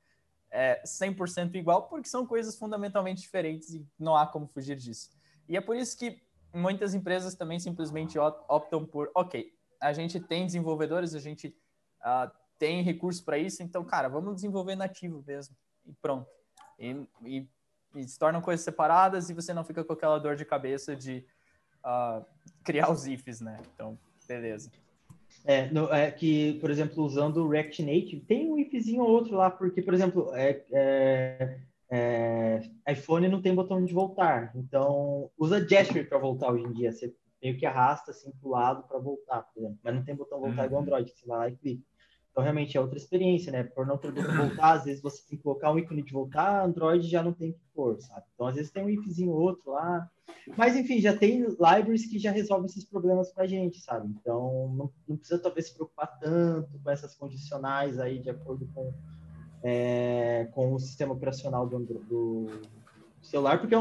Speaker 4: 100% igual, porque são coisas fundamentalmente diferentes e não há como fugir disso. E é por isso que muitas empresas também simplesmente optam por, ok, a gente tem desenvolvedores, a gente tem recursos para isso, então, cara, vamos desenvolver nativo mesmo, e pronto. E se tornam coisas separadas e você não fica com aquela dor de cabeça de criar os ifs, né? Então, beleza.
Speaker 2: Que, por exemplo, usando o React Native, tem um ifzinho ou outro lá, porque, por exemplo, iPhone não tem botão de voltar, então usa gesture para voltar hoje em dia, você meio que arrasta assim pro lado para voltar, por exemplo, mas não tem botão voltar igual Android, que você vai lá e clica. Então, realmente, é outra experiência, né? Por não ter botão voltar, às vezes você tem que colocar um ícone de voltar, Android já não tem que pôr, sabe? Então, às vezes tem um ifzinho ou outro lá. Mas, enfim, já tem libraries que já resolvem esses problemas pra gente, sabe? Então, não precisa talvez se preocupar tanto com essas condicionais aí, de acordo com o sistema operacional do celular, porque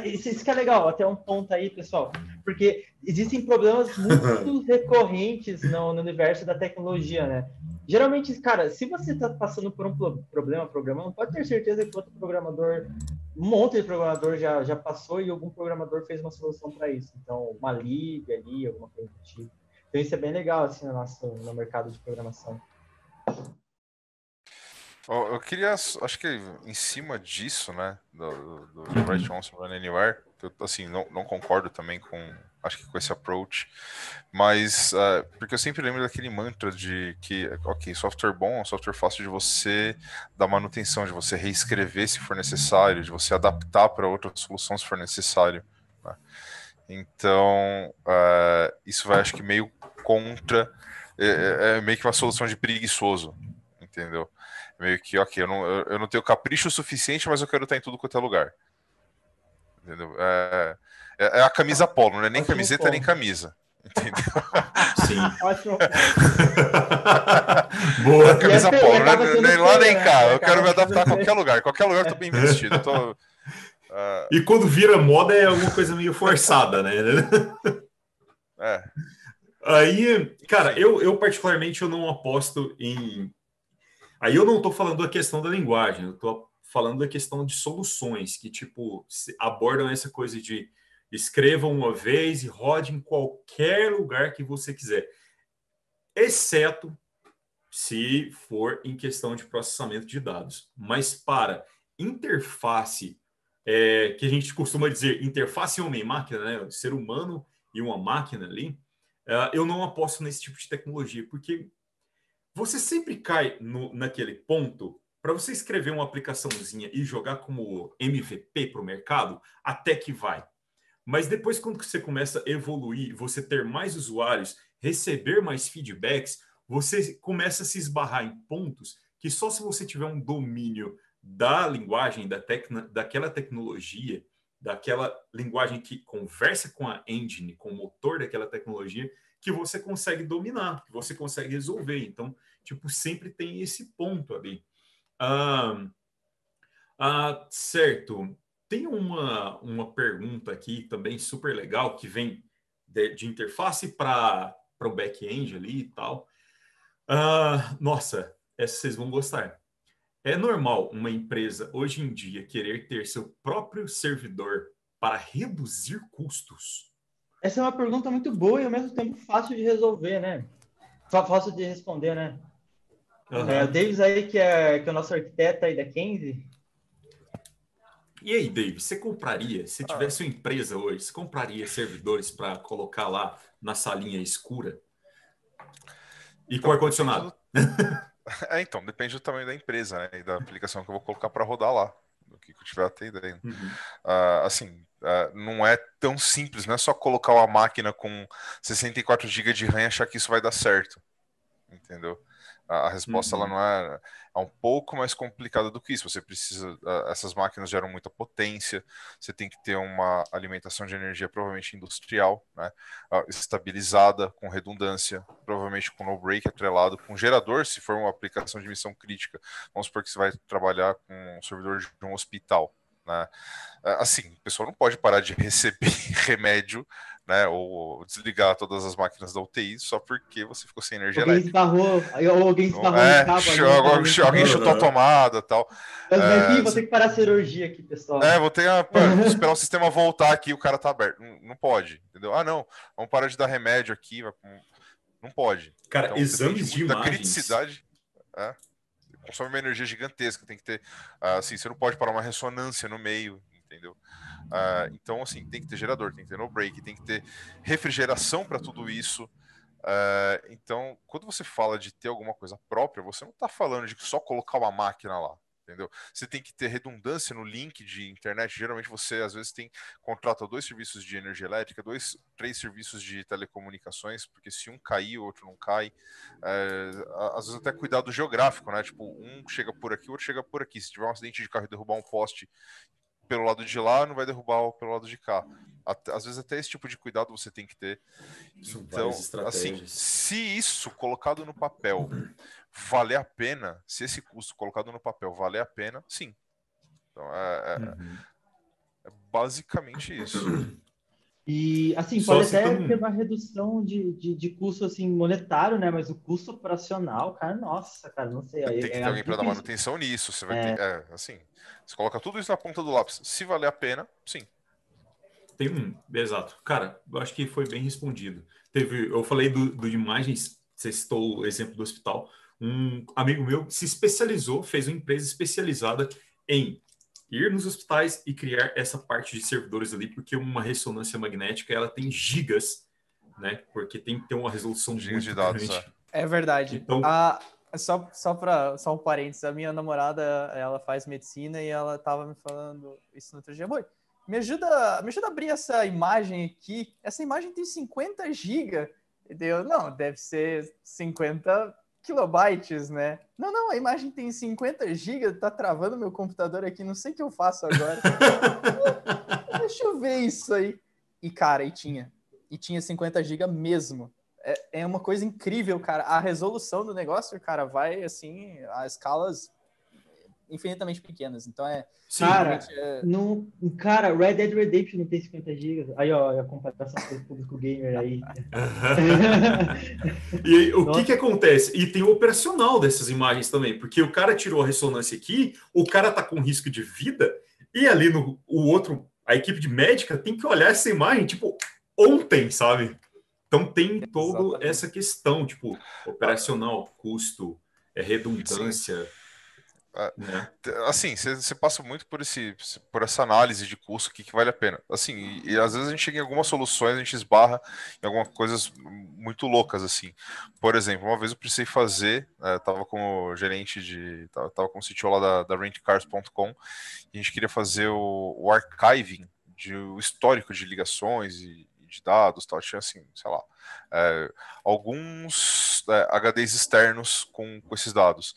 Speaker 2: isso que é legal, até um ponto aí, pessoal, porque existem problemas muito recorrentes no universo da tecnologia, né? Geralmente, cara, se você está passando por um problema programando, pode ter certeza que outro programador, um monte de programador já passou e algum programador fez uma solução para isso. Então, uma liga ali, alguma coisa do tipo. Então, isso é bem legal, assim, no mercado de programação.
Speaker 3: Eu queria, acho que em cima disso, né, do Write Once Run Anywhere, eu, assim, não concordo também acho que com esse approach, mas, porque eu sempre lembro daquele mantra de que, ok, software bom é um software fácil de você dar manutenção, de você reescrever se for necessário, de você adaptar para outra solução se for necessário, né? Então, isso vai, acho que meio contra, é meio que uma solução de preguiçoso, entendeu? Meio que, ok, eu não tenho capricho suficiente, mas eu quero estar em tudo quanto é lugar. Entendeu? É a camisa polo, não é nem
Speaker 2: Ótimo
Speaker 3: camiseta,
Speaker 2: ponto.
Speaker 3: nem camisa. Entendeu?
Speaker 1: Sim.
Speaker 2: Ótimo.
Speaker 1: Boa.
Speaker 3: É a camisa
Speaker 2: feio,
Speaker 3: polo,
Speaker 2: acaba sendo
Speaker 3: nem lá
Speaker 2: feio,
Speaker 3: nem
Speaker 2: né?
Speaker 3: cá.
Speaker 2: E
Speaker 3: Eu quero
Speaker 2: acaba
Speaker 3: me adaptar a
Speaker 2: sendo
Speaker 3: qualquer lugar. Qualquer lugar eu tô bem vestido.
Speaker 1: E quando vira moda é alguma coisa meio forçada, né?
Speaker 3: É,
Speaker 1: Aí, cara,
Speaker 3: enfim.
Speaker 1: eu particularmente eu não aposto em. Aí eu não estou falando da questão da linguagem, eu estou falando da questão de soluções que, tipo, abordam essa coisa de escreva uma vez e rode em qualquer lugar que você quiser, exceto se for em questão de processamento de dados. Mas para interface, que a gente costuma dizer interface homem-máquina, né? Ser humano e uma máquina ali, eu não aposto nesse tipo de tecnologia, porque você sempre cai naquele ponto para você escrever uma aplicaçãozinha e jogar como MVP para o mercado, até que vai. Mas depois, quando você começa a evoluir, você ter mais usuários, receber mais feedbacks, você começa a se esbarrar em pontos que só se você tiver um domínio da linguagem, daquela tecnologia, daquela linguagem que conversa com a engine, com o motor daquela tecnologia, que você consegue dominar, que você consegue resolver. Então, tipo, sempre tem esse ponto ali. Certo. Tem uma pergunta aqui também super legal que vem de interface para o back-end ali e tal. Nossa, essa vocês vão gostar. É normal uma empresa hoje em dia querer ter seu próprio servidor para reduzir custos?
Speaker 2: Essa é uma pergunta muito boa e ao mesmo tempo fácil de resolver, né? Fácil de responder, né? O
Speaker 1: Uhum.
Speaker 2: Davis aí, que é o nosso arquiteto aí da Kenzie.
Speaker 1: E aí, David, você compraria, se
Speaker 3: Ah,
Speaker 1: tivesse uma empresa hoje, você compraria servidores para colocar lá na salinha escura e com
Speaker 3: então, depende
Speaker 1: ar-condicionado?
Speaker 3: do. Então, depende do tamanho da empresa, né? E da aplicação que eu vou colocar para rodar lá. Do que eu tiver atendendo.
Speaker 1: Uhum.
Speaker 3: Assim, não é tão simples, não é só colocar uma máquina com 64 GB de RAM e achar que isso vai dar certo, entendeu? A resposta ela
Speaker 1: Uhum.
Speaker 3: não é um pouco mais complicada do que isso. Você precisa, essas máquinas geram muita potência, você tem que ter uma alimentação de energia provavelmente industrial, né? Estabilizada, com redundância, provavelmente com no break atrelado, com gerador, se for uma aplicação de missão crítica. Vamos supor que você vai trabalhar com um servidor de um hospital, né? Assim, a pessoa não pode parar de receber remédio, né, ou desligar todas as máquinas da UTI só porque você ficou sem energia elétrica.
Speaker 2: Alguém
Speaker 3: Não,
Speaker 2: esbarrou no cabo ali, um cabo muito
Speaker 3: alguém
Speaker 2: grosso.
Speaker 3: chutou a
Speaker 1: Uhum.
Speaker 3: tomada, tal.
Speaker 2: Mas, vou ter que parar a cirurgia aqui, pessoal.
Speaker 3: Vou ter esperar o sistema voltar aqui, o cara tá aberto. Não pode, entendeu? Não, vamos parar de dar remédio aqui, não pode.
Speaker 1: Cara,
Speaker 3: Então depende
Speaker 1: exames de
Speaker 3: muito da
Speaker 1: imagens.
Speaker 3: criticidade. É, consome uma energia gigantesca, tem que ter, assim, você não pode parar uma ressonância no meio, entendeu? Então, assim, tem que ter gerador, tem que ter no break, tem que ter refrigeração para tudo isso. Então, quando você fala de ter alguma coisa própria, você não está falando de só colocar uma máquina lá. entendeu? Você tem que ter redundância no link de internet. Geralmente você, às vezes, contrata 2 serviços de energia elétrica, 3 serviços de telecomunicações, porque se um cair, o outro não cai. Às vezes até cuidado geográfico, né? Tipo, um chega por aqui, o outro chega por aqui. Se tiver um acidente de carro e derrubar um poste pelo lado de lá, não vai derrubar pelo lado de cá. Às vezes até esse tipo de cuidado você tem que ter.
Speaker 1: São
Speaker 3: Então,
Speaker 1: várias estratégias.
Speaker 3: assim, se isso colocado no papel valer a pena, se esse custo colocado no papel valer a pena, sim. Então, é basicamente isso.
Speaker 2: E, assim,
Speaker 1: Só
Speaker 2: pode até
Speaker 1: citando
Speaker 2: ter uma redução de custo, assim, monetário, né? Mas o custo operacional, cara, nossa, cara, não sei.
Speaker 3: Tem que ter alguém para dar
Speaker 2: difícil.
Speaker 3: manutenção nisso. Você vai ter. Assim, você coloca tudo isso na ponta do lápis. Se valer a pena, sim.
Speaker 1: Exato. Cara, eu acho que foi bem respondido. Eu falei do de imagens, você citou o exemplo do hospital. Um amigo meu se especializou, fez uma empresa especializada em ir nos hospitais e criar essa parte de servidores ali, porque uma ressonância magnética, ela tem gigas, né? Porque tem que ter uma resolução
Speaker 3: Gigas
Speaker 1: muito
Speaker 3: de dados,
Speaker 1: grande.
Speaker 4: É verdade.
Speaker 1: Então,
Speaker 4: Só um parênteses, a minha namorada, ela faz medicina e ela tava me falando isso no outro dia. Boi, me ajuda a abrir essa imagem aqui. Essa imagem tem 50 GB. Não, deve ser 50 kilobytes, né? Não, a imagem tem 50 GB, tá travando meu computador aqui, não sei o que eu faço agora. Deixa eu ver isso aí. E, cara, e tinha 50 GB mesmo. É uma coisa incrível, cara. A resolução do negócio, cara, vai, assim, a escalas infinitamente pequenas. Então,
Speaker 1: sim,
Speaker 2: Cara, cara, Red Dead Redemption não tem 50 GB. Aí, ó, a comparação com o público gamer aí.
Speaker 1: E aí, o que
Speaker 2: Nossa.
Speaker 1: acontece? E tem o operacional dessas imagens também, porque o cara tirou a ressonância aqui, o cara tá com risco de vida, e ali a equipe de médica tem que olhar essa imagem, tipo, ontem, sabe? Então tem toda
Speaker 4: Exatamente.
Speaker 1: essa questão, tipo, operacional, custo,
Speaker 3: Sim.
Speaker 1: redundância, né?
Speaker 3: Assim, você passa muito por essa análise de custo, o que vale a pena. Assim, e às vezes a gente chega em algumas soluções, a gente esbarra em algumas coisas muito loucas, assim. Por exemplo, uma vez eu precisei fazer, tava como gerente tava como CTO lá da rentcars.com, e a gente queria fazer o archiving, o histórico de ligações e de dados, tal. Tinha assim, sei lá, alguns HDs externos com esses dados.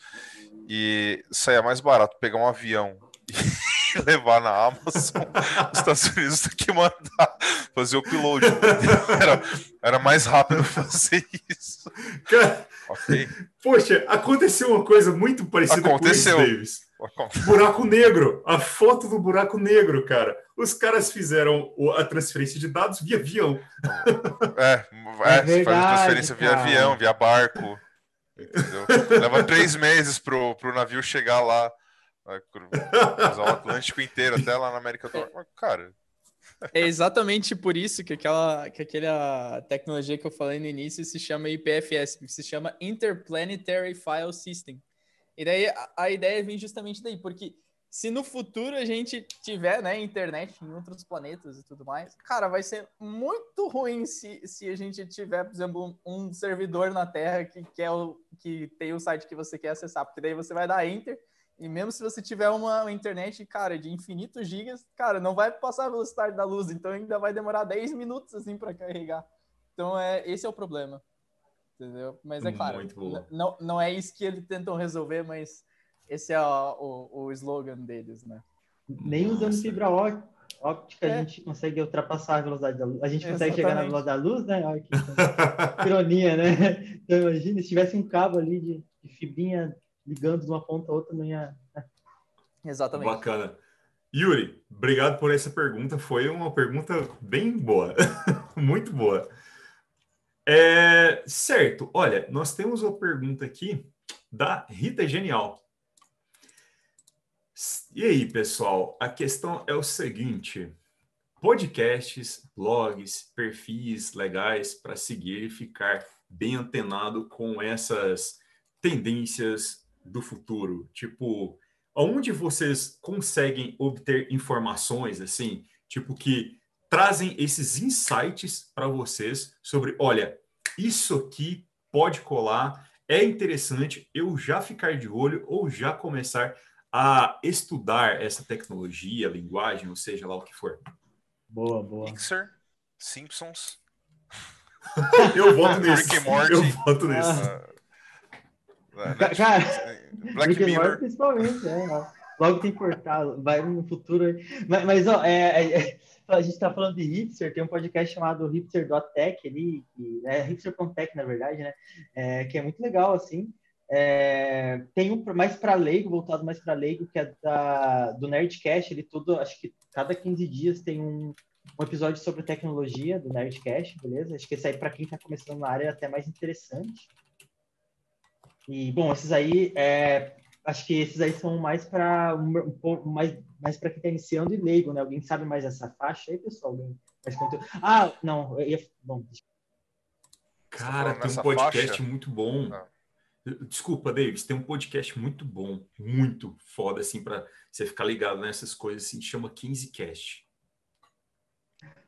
Speaker 3: E saia mais barato pegar um avião e levar na Amazon nos Estados Unidos do que mandar fazer o upload. Era mais rápido fazer isso.
Speaker 1: Cara,
Speaker 3: Ok.
Speaker 1: Poxa, aconteceu uma coisa muito parecida com isso, Davis. Buraco negro, a foto do buraco negro, cara. Os caras fizeram a transferência de dados via avião.
Speaker 3: Você faz a transferência via
Speaker 2: cara.
Speaker 3: avião, via barco. Entendeu? Leva 3 meses pro navio chegar lá, cruzar o Atlântico inteiro até lá na América do Norte. Cara,
Speaker 5: É exatamente por isso que aquela tecnologia que eu falei no início se chama IPFS, que se chama Interplanetary File System. E daí a ideia vem justamente daí, porque se no futuro a gente tiver, né, internet em outros planetas e tudo mais, cara, vai ser muito ruim se a gente tiver, por exemplo, um servidor na Terra que tem o site que você quer acessar, porque daí você vai dar Enter, e mesmo se você tiver uma internet, cara, de infinitos gigas, cara, não vai passar a velocidade da luz, então ainda vai demorar 10 minutos, assim, para carregar. Então, esse é o problema, entendeu? Mas é claro, não é isso que eles tentam resolver, mas esse é o slogan deles, né?
Speaker 2: Nem usando fibra óptica a gente consegue ultrapassar a velocidade da luz. A gente consegue chegar na velocidade da luz, né? Olha que ironia, né? Então, imagina, se tivesse um cabo ali de fibrinha ligando de uma ponta a outra, não ia...
Speaker 4: Exatamente.
Speaker 1: Bacana. Yuri, obrigado por essa pergunta. Foi uma pergunta bem boa. Muito boa. Certo. Olha, nós temos uma pergunta aqui da Rita Genial. E aí, pessoal? A questão é o seguinte: podcasts, blogs, perfis legais para seguir e ficar bem antenado com essas tendências do futuro. Tipo, onde vocês conseguem obter informações assim, tipo que trazem esses insights para vocês sobre, olha, isso aqui pode colar, é interessante eu já ficar de olho ou já começar a estudar essa tecnologia, linguagem, ou seja lá o que for?
Speaker 2: Boa, boa.
Speaker 3: Pixar, Simpsons,
Speaker 1: Eu voto nisso.
Speaker 3: Rick and Morty.
Speaker 1: Eu voto nisso.
Speaker 2: Cara,
Speaker 3: Black
Speaker 2: Rick and Morty
Speaker 3: Mirror.
Speaker 2: principalmente, logo tem portal, vai no futuro. Mas ó, a gente tá falando de hipster, tem um podcast chamado hipster.tech ali, hipster.tech na verdade, né? Que é muito legal, assim. Tem um mais para leigo, voltado mais para leigo, que é do Nerdcast, ele acho que cada 15 dias tem um episódio sobre tecnologia do Nerdcast, beleza? Acho que esse aí, para quem está começando na área, é até mais interessante. E, bom, esses aí, acho que esses aí são mais para um pouco mais para quem está iniciando e leigo, né? Alguém sabe mais essa faixa aí, pessoal? Alguém mais conteúdo? Ah, não, bom.
Speaker 1: Cara, tem um podcast muito bom. Desculpa, Davis, tem um podcast muito bom, muito foda, assim, para você ficar ligado nessas coisas, assim, chama 15cast.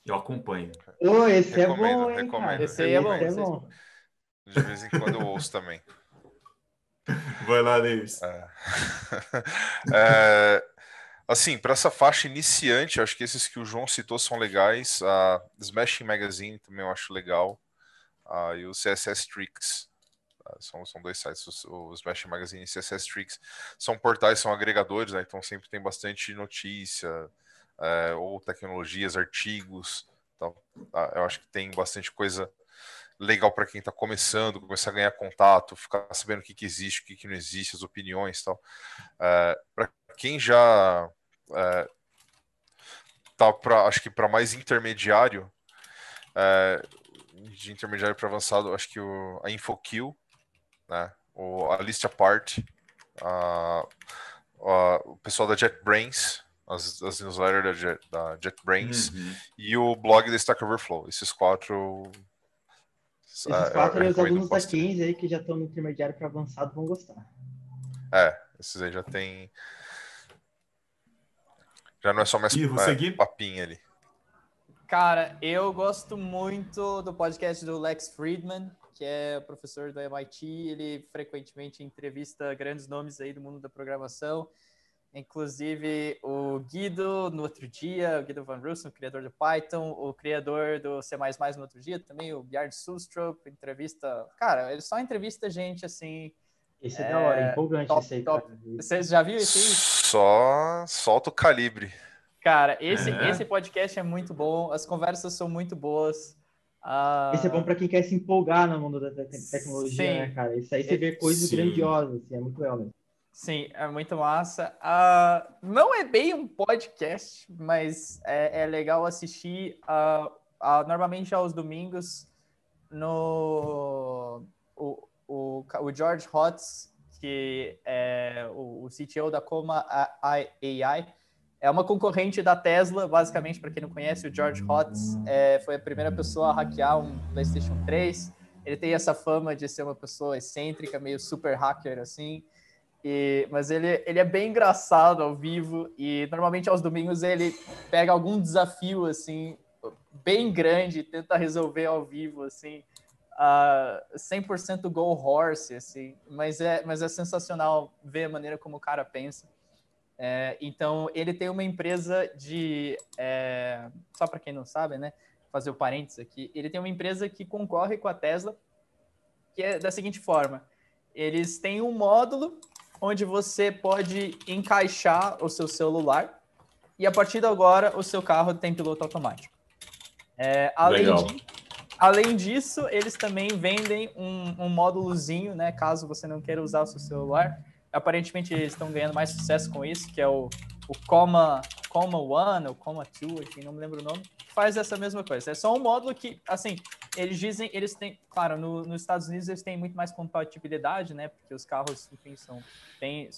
Speaker 1: Eu acompanho.
Speaker 2: Esse é bom, hein, cara?
Speaker 5: Esse aí é bom.
Speaker 3: De vez em quando eu ouço também.
Speaker 1: Vai lá, Davis.
Speaker 3: Assim, para essa faixa iniciante, acho que esses que o João citou são legais. A Smashing Magazine também eu acho legal. E o CSS Tricks. São dois sites, o Smashing Magazine e o CSS Tricks. São portais, são agregadores, né? Então sempre tem bastante notícia, ou tecnologias, artigos. Então, eu acho que tem bastante coisa legal para quem está começando, começar a ganhar contato, ficar sabendo o que existe, o que não existe, as opiniões e tal. Para quem já tá acho que para mais intermediário, de intermediário para avançado, acho que a InfoQ, né? A List Apart, o pessoal da JetBrains, as newsletters da JetBrains, e o blog da Stack Overflow. Esses quatro
Speaker 2: os alunos da 15 aí que já estão no intermediário para avançado vão gostar.
Speaker 3: Esses aí já tem. Já não é só mais papinha ali.
Speaker 5: Cara, eu gosto muito do podcast do Lex Friedman, que é professor do MIT. Ele frequentemente entrevista grandes nomes aí do mundo da programação. Inclusive o Guido no outro dia, o Guido Van Rossum, o criador do Python, o criador do C++ no outro dia também, o Bjarne Sustrup, entrevista... Cara, ele só entrevista gente, assim...
Speaker 2: Esse é da hora, empolgante esse aí.
Speaker 5: Top. Você já viu esse aí?
Speaker 3: Só solta o calibre.
Speaker 5: Cara, esse podcast é muito bom, as conversas são muito boas.
Speaker 2: Esse é bom para quem quer se empolgar no mundo da tecnologia,
Speaker 5: sim,
Speaker 2: né, cara? Isso aí você vê coisas grandiosas, assim, é muito legal mesmo.
Speaker 5: Sim, é muito massa. Não é bem um podcast, mas é legal assistir normalmente aos domingos o George Hotz, que é o CTO da Coma AI, é uma concorrente da Tesla, basicamente, para quem não conhece, o George Hotz foi a primeira pessoa a hackear um PlayStation 3. Ele tem essa fama de ser uma pessoa excêntrica, meio super hacker, assim. Mas ele é bem engraçado ao vivo e normalmente aos domingos ele pega algum desafio assim bem grande e tenta resolver ao vivo assim, 100% go horse assim, mas é sensacional ver a maneira como o cara pensa. Então ele tem uma empresa só para quem não sabe, né, fazer o parênteses aqui, ele tem uma empresa que concorre com a Tesla, que é da seguinte forma: eles têm um módulo onde você pode encaixar o seu celular e a partir de agora o seu carro tem piloto automático. Além disso, eles também vendem um módulozinho, né, caso você não queira usar o seu celular. Aparentemente eles estão ganhando mais sucesso com isso, que é o Coma One ou Coma 2, enfim, não me lembro o nome, que faz essa mesma coisa. É só um módulo que, assim, eles têm, claro, nos Estados Unidos eles têm muito mais compatibilidade, né, porque os carros, enfim, são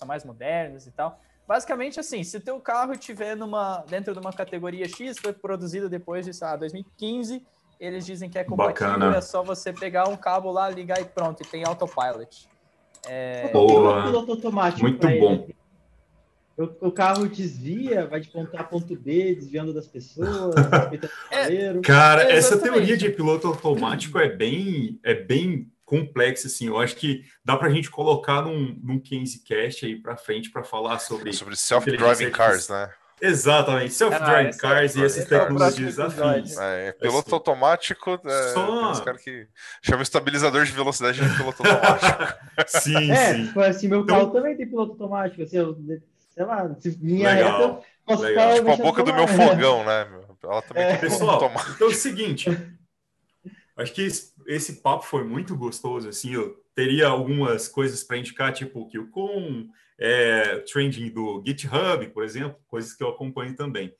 Speaker 5: mais modernos e tal. Basicamente, assim, se o teu carro estiver dentro de uma categoria X, foi produzido depois de, 2015, eles dizem que é compatível. Bacana. É só você pegar um cabo lá, ligar e pronto, e tem autopilot.
Speaker 2: Piloto automático.
Speaker 1: Muito bom.
Speaker 2: O carro desvia, vai de ponto A a ponto B, desviando das pessoas, respeitando o cavaleiro.
Speaker 1: Cara, essa teoria de piloto automático é bem complexa, assim. Eu acho que dá para a gente colocar num Casecast aí para frente para falar sobre
Speaker 3: self-driving cars, né?
Speaker 1: Exatamente, self-driving cars e essas tecnologias afins.
Speaker 3: Piloto
Speaker 1: assim,
Speaker 3: automático, tem uns caras que chamam estabilizador de velocidade de piloto automático.
Speaker 1: sim.
Speaker 2: Assim, meu carro também tem piloto automático, assim, sei lá, se linha reta,
Speaker 3: legal. Tipo a boca do meu fogão, né? Ela também tem piloto automático.
Speaker 1: Então é o seguinte, acho que esse papo foi muito gostoso, assim, eu teria algumas coisas para indicar, tipo o QCon, trending do GitHub, por exemplo, coisas que eu acompanho também.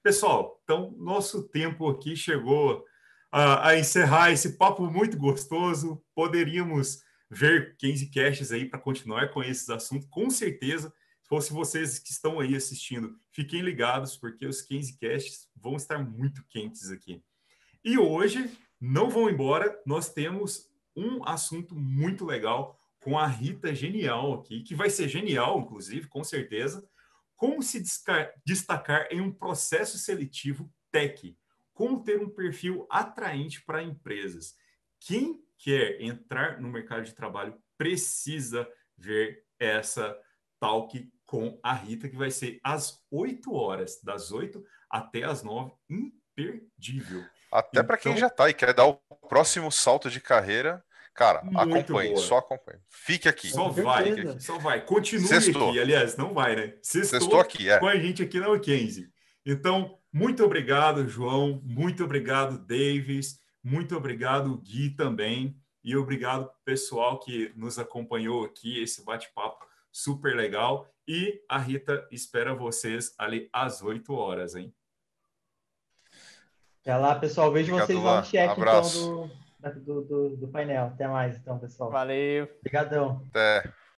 Speaker 1: Pessoal, então nosso tempo aqui chegou a encerrar esse papo muito gostoso. Poderíamos ver Casecasts aí para continuar com esses assuntos, com certeza. Se fosse vocês que estão aí assistindo, fiquem ligados, porque os Casecasts vão estar muito quentes aqui. E hoje, não vão embora, nós temos um assunto muito legal com a Rita Genial aqui, que vai ser genial, inclusive, com certeza. Como se destacar em um processo seletivo tech? Como ter um perfil atraente para empresas? Quem quer entrar no mercado de trabalho precisa ver essa talk com a Rita, que vai ser às 8 horas, das 8 até as 9, imperdível.
Speaker 3: Até para quem já está e quer dar o próximo salto de carreira, cara, acompanhe, só acompanhe. Fique aqui.
Speaker 1: Só vai. Continue aqui, aliás, não vai, né?
Speaker 3: Sextou aqui,
Speaker 1: com a gente aqui na Mackenzie. Então, muito obrigado, João. Muito obrigado, Davis. Muito obrigado, Gui, também. E obrigado, pessoal, que nos acompanhou aqui, esse bate-papo super legal. E a Rita espera vocês ali às 8 horas, hein?
Speaker 2: Até lá, pessoal. Vejo vocês lá no check,
Speaker 3: então,
Speaker 2: do painel. Até mais, então, pessoal.
Speaker 5: Valeu.
Speaker 2: Obrigadão.
Speaker 3: Até.